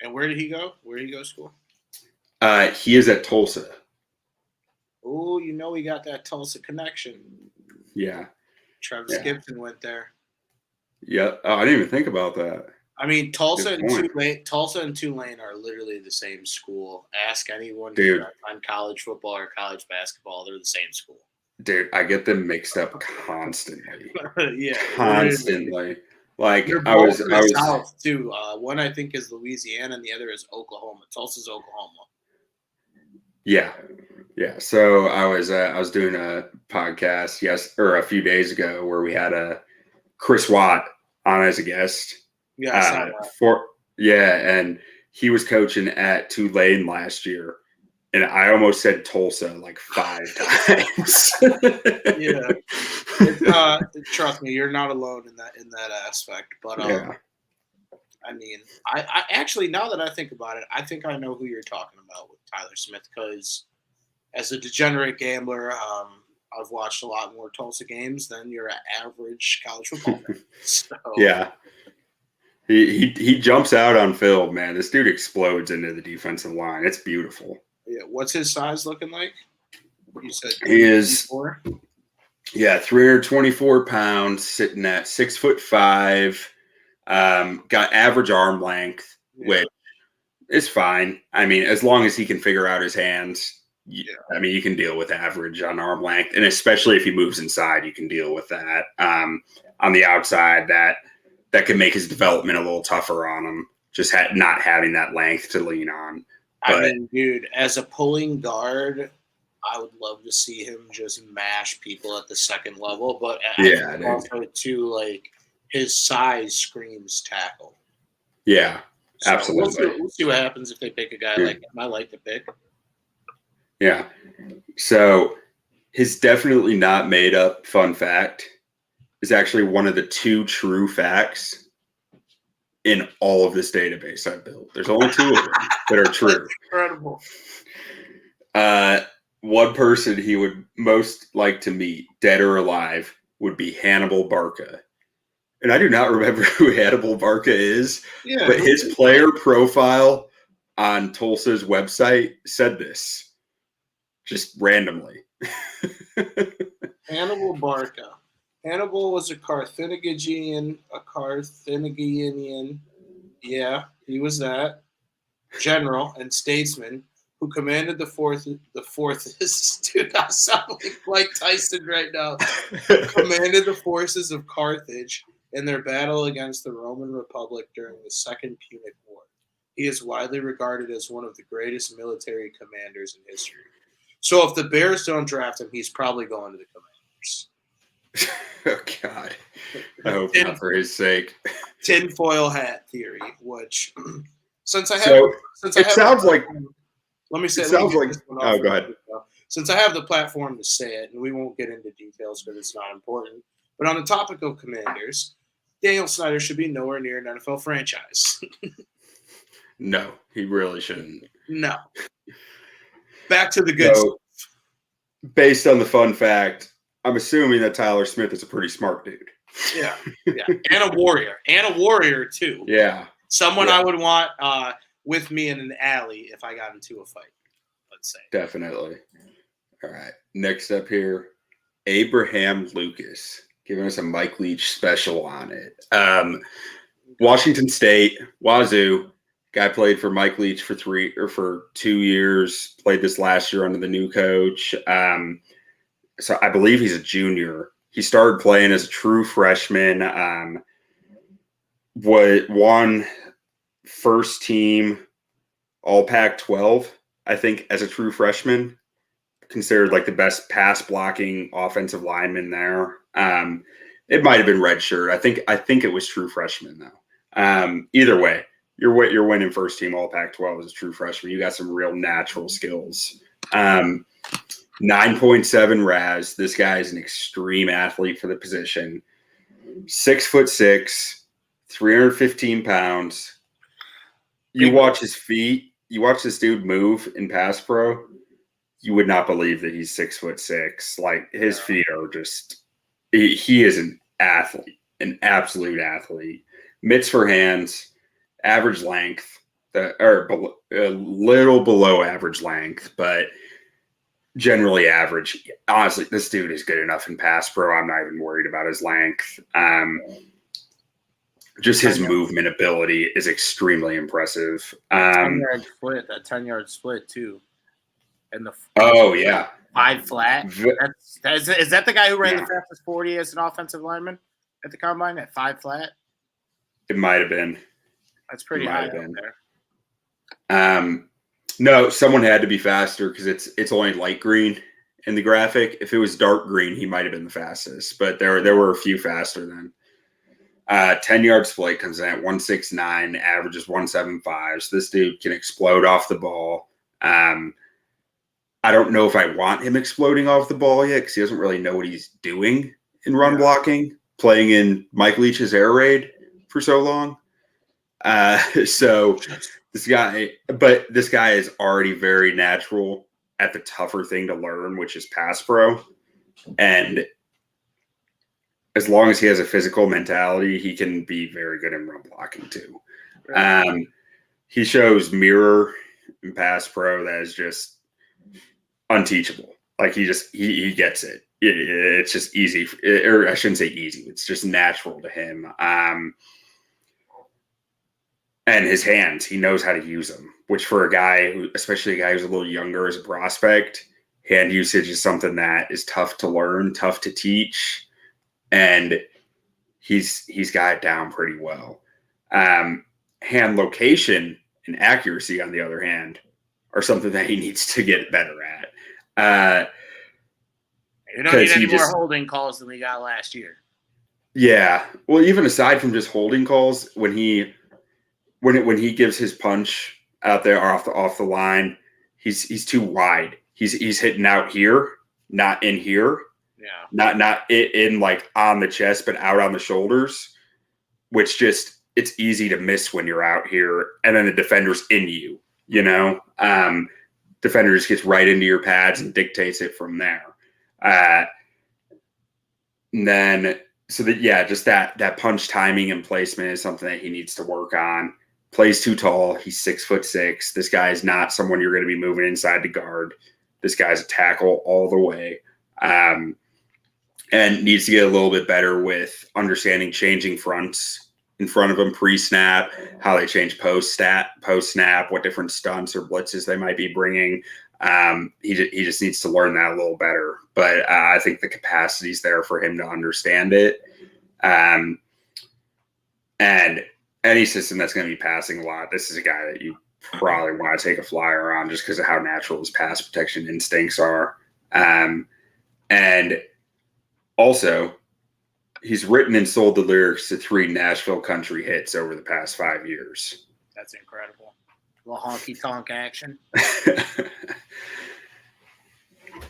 And where did he go? Where did he go to school? He is at Tulsa. Oh, we got that Tulsa connection. Yeah. Travis Gibson went there. Yeah. Oh, I didn't even think about that. I mean, Tulsa and Tulane are literally the same school. Ask anyone on college football or college basketball; they're the same school. Dude, I get them mixed up constantly. Yeah, constantly. Like I was South too. One I think is Louisiana, and the other is Oklahoma. Tulsa's Oklahoma. Yeah. So I was doing a podcast a few days ago where we had a Chris Watt on as a guest. Yeah, I saw that. And he was coaching at Tulane last year, and I almost said Tulsa like 5 times. Yeah, trust me, you're not alone in that aspect. But I mean, I actually, now that I think about it, I think I know who you're talking about with Tyler Smith, because as a degenerate gambler, I've watched a lot more Tulsa games than your average college football fan. So, Yeah. He jumps out on film, man. This dude explodes into the defensive line. It's beautiful. Yeah. What's his size looking like? You said He is 4? 324 pounds, sitting at 6'5". Got average arm length, which is fine. I mean, as long as he can figure out his hands, I mean, you can deal with average on arm length, and especially if he moves inside, you can deal with that. On the outside, that could make his development a little tougher on him, just not having that length to lean on. But, I mean, dude, as a pulling guard, I would love to see him just mash people at the second level, but also too, like, his size screams tackle. Yeah, so absolutely. We'll see what happens if they pick a guy like him. I like the pick. Yeah. So his definitely not made up fun fact is actually one of the 2 true facts in all of this database I built. There's only 2 of them that are true. That's incredible. One person he would most like to meet, dead or alive, would be Hannibal Barca. And I do not remember who Hannibal Barca is, but his player profile on Tulsa's website said this, just randomly. Hannibal Barca. Hannibal was a Carthaginian. Yeah, he was that. General and statesman who commanded the fourth is, dude, I sound like Tyson right now. Commanded the forces of Carthage in their battle against the Roman Republic during the Second Punic War. He is widely regarded as one of the greatest military commanders in history. So if the Bears don't draft him, he's probably going to the Commanders. Oh, God. I hope not for his sake. Tinfoil hat theory, which since I have go ahead. Since I have the platform to say it, and we won't get into details because it's not important, but on the topic of Commanders, Daniel Snyder should be nowhere near an NFL franchise. No, he really shouldn't. No. Back to the good stuff. Based on the fun fact, I'm assuming that Tyler Smith is a pretty smart dude. Yeah. And a warrior, too. Yeah. Someone I would want with me in an alley if I got into a fight, let's say. Definitely. All right. Next up here, Abraham Lucas, giving us a Mike Leach special on it. Washington State, Wazoo. Guy played for Mike Leach for 2 years, played this last year under the new coach. So I believe he's a junior. He started playing as a true freshman. Won first team All Pac-12, I think, as a true freshman. Considered like the best pass blocking offensive lineman there. It might have been redshirt. I think it was true freshman though. Either way, you're winning first team All Pac-12 as a true freshman. You got some real natural skills. 9.7 RAS. This guy is an extreme athlete for the position. 6'6", 315 pounds. You watch his feet. You watch this dude move in pass pro. You would not believe that he's 6'6". Like his feet are just. He is an athlete, an absolute athlete. Mitts for hands. Average length, or a little below average length, but generally average. Honestly, this dude is good enough in pass pro. I'm not even worried about his length. Just his movement ability is extremely impressive. 10-yard split, that 10-yard split too. And the 5 flat. Is that the guy who ran the fastest 40 as an offensive lineman at the combine at 5 flat? It might have been. That's pretty high up there. No, someone had to be faster because it's only light green in the graphic. If it was dark green, he might have been the fastest, but there were a few faster than. 10-yard split comes in at 169, averages 175. So this dude can explode off the ball. I don't know if I want him exploding off the ball yet because he doesn't really know what he's doing in run blocking, playing in Mike Leach's air raid for so long. So this guy is already very natural at the tougher thing to learn, which is pass pro. And as long as he has a physical mentality, he can be very good in run blocking too. Right. He shows mirror and pass pro that is just unteachable. Like he gets it. It's just easy, or I shouldn't say easy. It's just natural to him. And his hands, he knows how to use them. Which for a guy, especially a guy who's a little younger as a prospect, hand usage is something that is tough to learn, tough to teach, and he's got it down pretty well. Hand location and accuracy, on the other hand, are something that he needs to get better at. You don't need any more holding calls than we got last year. Yeah. Well, even aside from just holding calls, when he gives his punch out there off the line, he's too wide. He's hitting out here, not in here. Yeah. Not in like on the chest, but out on the shoulders, which just it's easy to miss when you're out here, and then the defender's in you. Defender just gets right into your pads and dictates it from there. And then just that punch timing and placement is something that he needs to work on. Plays too tall. He's 6'6". This guy is not someone you're going to be moving inside to guard. This guy's a tackle all the way. And needs to get a little bit better with understanding changing fronts in front of him pre-snap, how they change post-snap, what different stunts or blitzes they might be bringing. He just needs to learn that a little better. But I think the capacity's there for him to understand it. And any system that's going to be passing a lot, this is a guy that you probably want to take a flyer on just because of how natural his pass protection instincts are. And also, he's written and sold the lyrics to 3 Nashville country hits over the past 5 years. That's incredible. A little honky tonk action.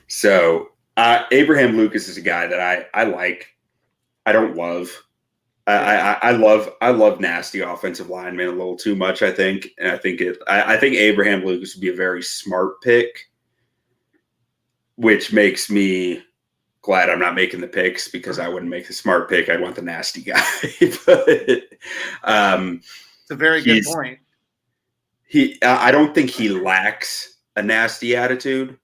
So Abraham Lucas is a guy that I like. I don't love. I love nasty offensive linemen a little too much, I think. And I think Abraham Lucas would be a very smart pick, which makes me glad I'm not making the picks because I wouldn't make the smart pick. I'd want the nasty guy. But it's a very good point. I don't think he lacks a nasty attitude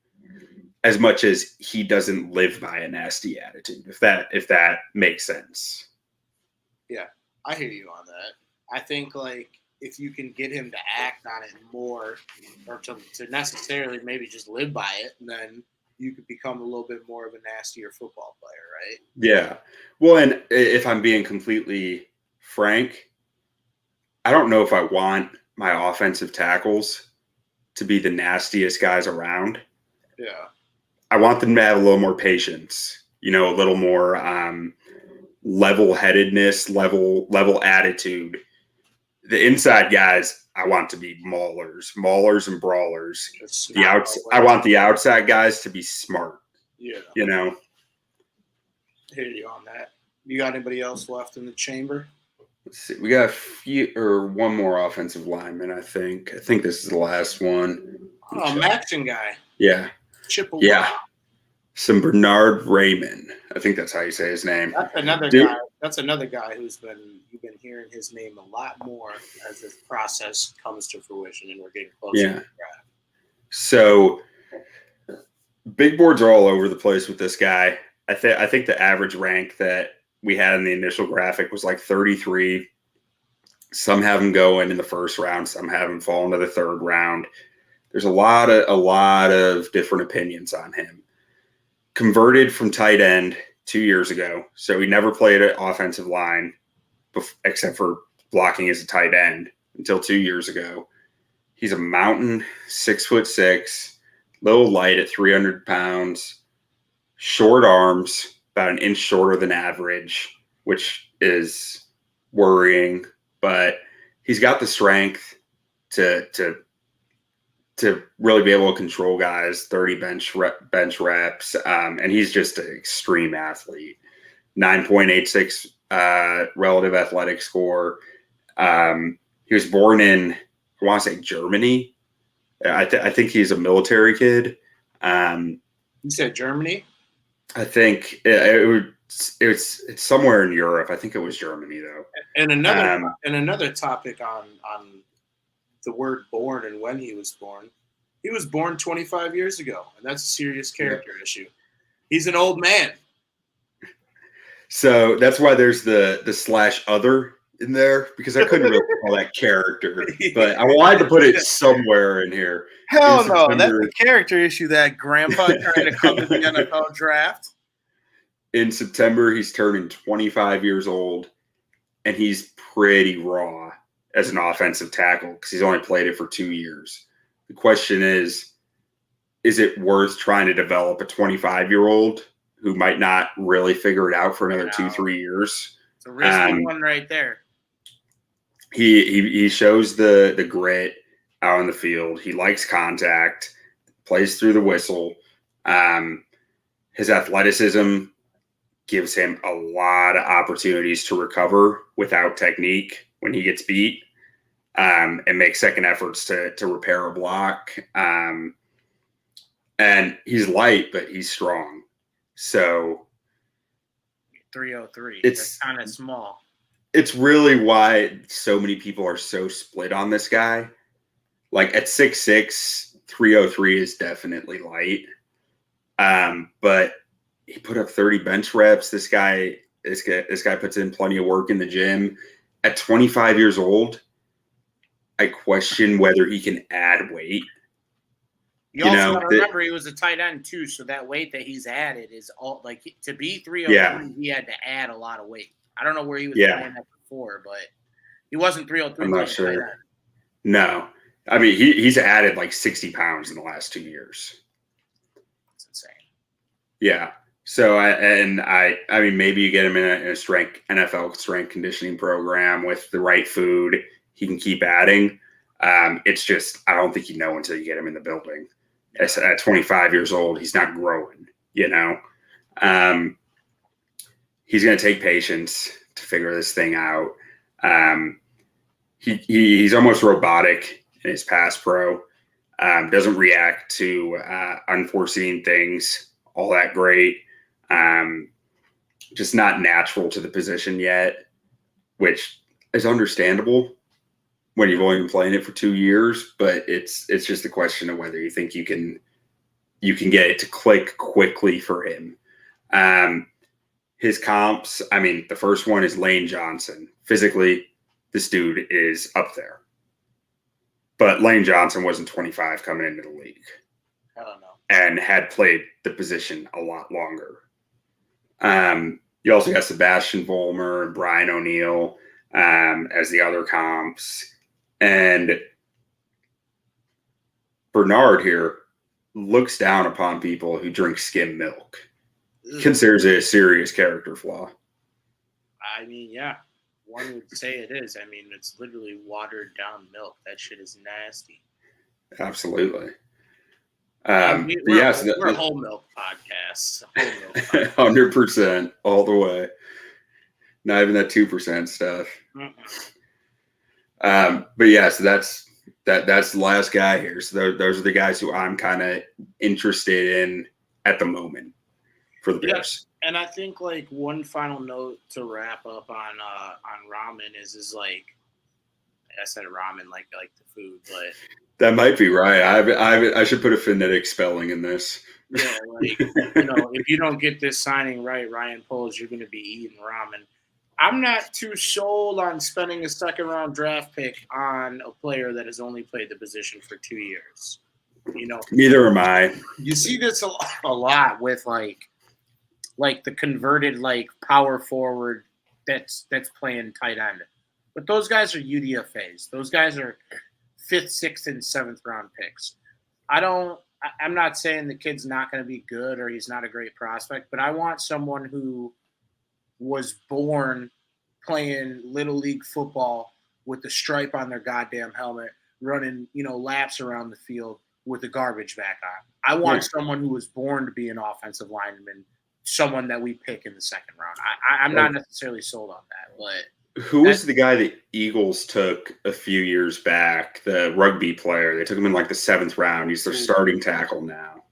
as much as he doesn't live by a nasty attitude, if that makes sense. Yeah, I hear you on that. I think like if you can get him to act on it more or to necessarily maybe just live by it, then you could become a little bit more of a nastier football player, right? Yeah. Well, and if I'm being completely frank, I don't know if I want my offensive tackles to be the nastiest guys around. Yeah. I want them to have a little more patience, a little more level-headedness, level attitude. The inside guys, I want to be maulers and brawlers. I want the outside guys to be smart. Yeah. I hear you on that. You got anybody else left in the chamber? Let's see. We got one more offensive lineman, I think. I think this is the last one. Oh, Maxon guy. Yeah. Chippewa. Yeah. Some Bernard Raymond. I think that's how you say his name. That's another guy. That's another guy you've been hearing his name a lot more as this process comes to fruition and we're getting closer to the draft. So big boards are all over the place with this guy. I think the average rank that we had in the initial graphic was like 33. Some have him going in the first round. Some have him fall into the third round. There's a lot of different opinions on him. Converted from tight end 2 years ago, so he never played an offensive line except for blocking as a tight end until 2 years ago. He's a mountain, 6'6", little light at 300 pounds, short arms, about an inch shorter than average, which is worrying, but he's got the strength to really be able to control guys, 30 bench reps, and he's just an extreme athlete. 9.86 relative athletic score. He was born in, I want to say Germany. I think he's a military kid. You said Germany? I think it's somewhere in Europe. I think it was Germany though. And another topic on the word born and when he was born. He was born 25 years ago, and that's a serious character issue. He's an old man. So that's why there's the / other in there, because I couldn't really call that character, but I wanted to put it somewhere in here. Hell no, that's a character issue. That grandpa trying to come to the NFL draft. In September, he's turning 25 years old, and he's pretty raw as an offensive tackle because he's only played it for 2 years. The question is it worth trying to develop a 25-year-old who might not really figure it out for another 2-3 years? It's a risky one right there. He shows the grit out on the field. He likes contact, plays through the whistle. His athleticism gives him a lot of opportunities to recover without technique when he gets beat, and make second efforts to repair a block. And he's light, but he's strong. So 303. It's kind of small. It's really why so many people are so split on this guy. Like at 6'6", 303 is definitely light. But he put up 30 bench reps. This guy puts in plenty of work in the gym. At 25 years old, I question whether he can add weight. You also got to remember he was a tight end too, so that weight that he's added is all like to be 303. Yeah. He had to add a lot of weight. I don't know where he was playing that before, but he wasn't 303. I'm not sure. No, I mean he's added like 60 pounds in the last 2 years. That's insane. Yeah. So I mean maybe you get him in a NFL strength conditioning program with the right food, he can keep adding. It's just I don't think you know until you get him in the building. At 25 years old, he's not growing. You know. He's going to take patience to figure this thing out. He's almost robotic in his pass pro. Doesn't react to unforeseen things all that great. Just not natural to the position yet, which is understandable when you've only been playing it for 2 years. But it's just a question of whether you think you can get it to click quickly for him. His comps, I mean, the first one is Lane Johnson. Physically, this dude is up there. But Lane Johnson wasn't 25 coming into the league. I don't know. And had played the position a lot longer. You also got Sebastian Vollmer and Brian O'Neill as the other comps. And Bernard here looks down upon people who drink skim milk. Considers it a serious character flaw. I mean, yeah, one would say it is. I mean, it's literally watered down milk. That shit is nasty. Absolutely. We're a whole milk podcast. 100% all the way. Not even that 2% stuff. But yeah, so that's the last guy here. So those are the guys who I'm kind of interested in at the moment. For the Bears. And I think like one final note to wrap up on ramen is like I said ramen like the food, but that might be right. I should put a phonetic spelling in this. Yeah, like if you don't get this signing right, Ryan Poles, you're going to be eating ramen. I'm not too sold on spending a second round draft pick on a player that has only played the position for 2 years. Neither am I. You see this a lot with like the converted like power forward that's playing tight end. But those guys are UDFAs. Those guys are 5th, 6th, and 7th round picks. I'm not saying the kid's not going to be good or he's not a great prospect, but I want someone who was born playing little league football with the stripe on their goddamn helmet, running, laps around the field with the garbage back on. I want someone who was born to be an offensive lineman, someone that we pick in the second round. I'm not necessarily sold on that, but who was the guy the Eagles took a few years back? The rugby player. They took him in like the 7th round. He's their starting tackle now.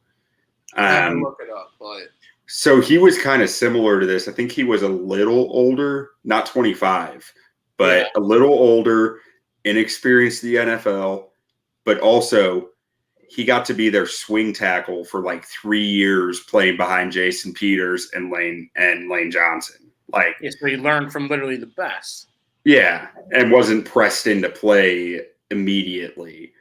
I have to look it up, but So he was kind of similar to this. I think he was a little older, not 25, but a little older, inexperienced in the NFL, but also he got to be their swing tackle for like 3 years playing behind Jason Peters and Lane Johnson. Like, so he learned from literally the best. Yeah, and wasn't pressed into play immediately,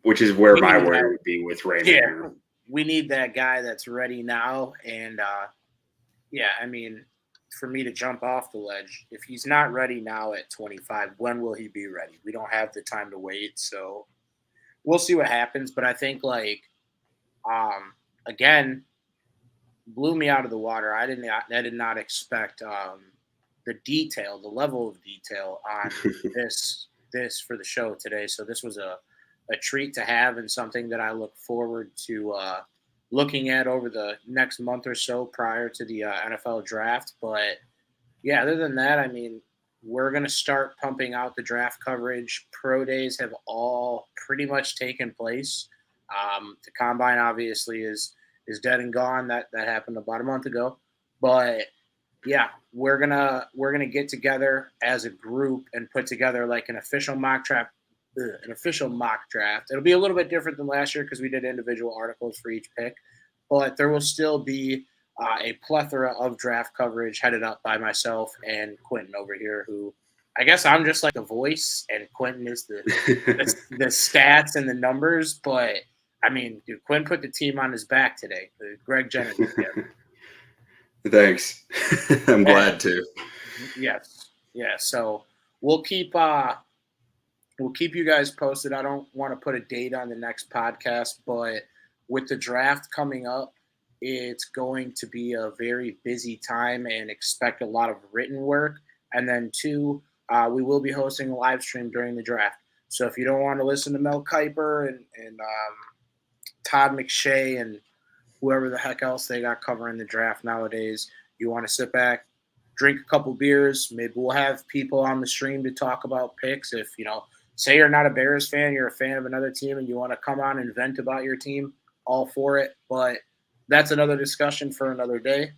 which is where my worry would be with Raymond. Yeah, we need that guy that's ready now. And, I mean, for me to jump off the ledge, if he's not ready now at 25, when will he be ready? We don't have the time to wait. So we'll see what happens. But I think, again, blew me out of the water. I did not expect the level of detail on this for the show today. So this was a treat to have, and something that I look forward to looking at over the next month or so prior to the NFL draft. But yeah, other than that, I mean, we're going to start pumping out the draft coverage. Pro days have all pretty much taken place. The combine obviously is dead and gone. That happened about a month ago. But yeah, we're gonna get together as a group and put together like an official mock draft. It'll be a little bit different than last year because we did individual articles for each pick, but there will still be a plethora of draft coverage headed up by myself and Quintin over here, who I guess I'm just like the voice, and Quintin is the stats and the numbers. But I mean, dude, Quinn put the team on his back today. Greg Jennings. Thanks. I'm glad to. Yes. Yeah. So we'll keep you guys posted. I don't want to put a date on the next podcast, but with the draft coming up, it's going to be a very busy time, and expect a lot of written work. And then 2, we will be hosting a live stream during the draft. So if you don't want to listen to Mel Kiper and Todd McShay and whoever the heck else they got covering the draft nowadays, you want to sit back, drink a couple beers. Maybe we'll have people on the stream to talk about picks. If, say you're not a Bears fan, you're a fan of another team, and you want to come on and vent about your team, all for it. But that's another discussion for another day.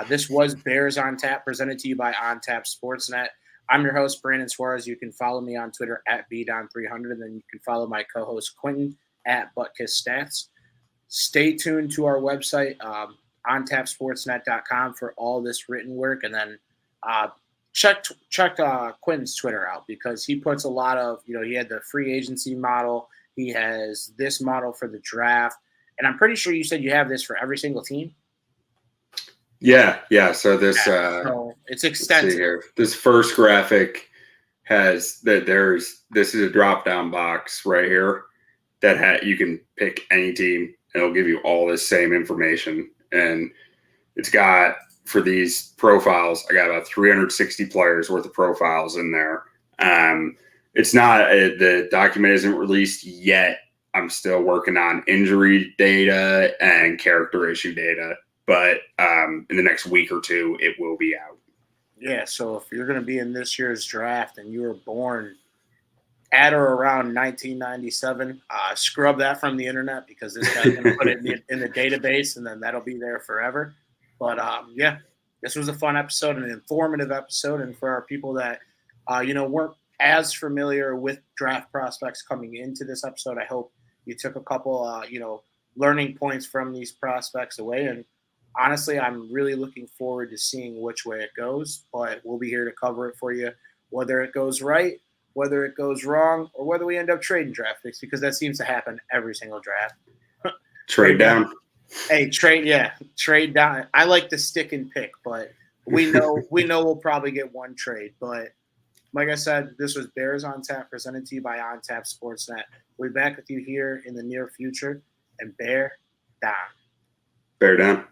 This was Bears on Tap, presented to you by On Tap Sportsnet. I'm your host, Brandon Suarez. You can follow me on Twitter at Bdon300, and then you can follow my co-host Quintin at ButtKissStats. Stay tuned to our website, ontapsportsnet.com, for all this written work. And then check Quintin's Twitter out, because he puts a lot of, he had the free agency model. He has this model for the draft. And I'm pretty sure you said you have this for every single team. Yeah. So this so it's extensive. Here. This first graphic has that this is a drop-down box right here that you can pick any team. It'll give you all this same information. And it's got, for these profiles, I got about 360 players worth of profiles in there. It's not, the document isn't released yet. I'm still working on injury data and character issue data. But in the next week or 2, it will be out. Yeah, so if you're going to be in this year's draft and you were born at or around 1997, scrub that from the internet, because this guy's going to put it in the database, and then that'll be there forever. But yeah, this was a fun episode, an informative episode, and for our people that weren't as familiar with draft prospects coming into this episode, I hope you took a couple learning points from these prospects away. And honestly, I'm really looking forward to seeing which way it goes. But we'll be here to cover it for you, whether it goes right, whether it goes wrong, or whether we end up trading draft picks, because that seems to happen every single draft. Trade down. Hey, trade down. I like the stick and pick, but we know we'll probably get one trade. But like I said, this was Bears on Tap, presented to you by On Tap Sportsnet. We'll be back with you here in the near future, and bear down. Bear down.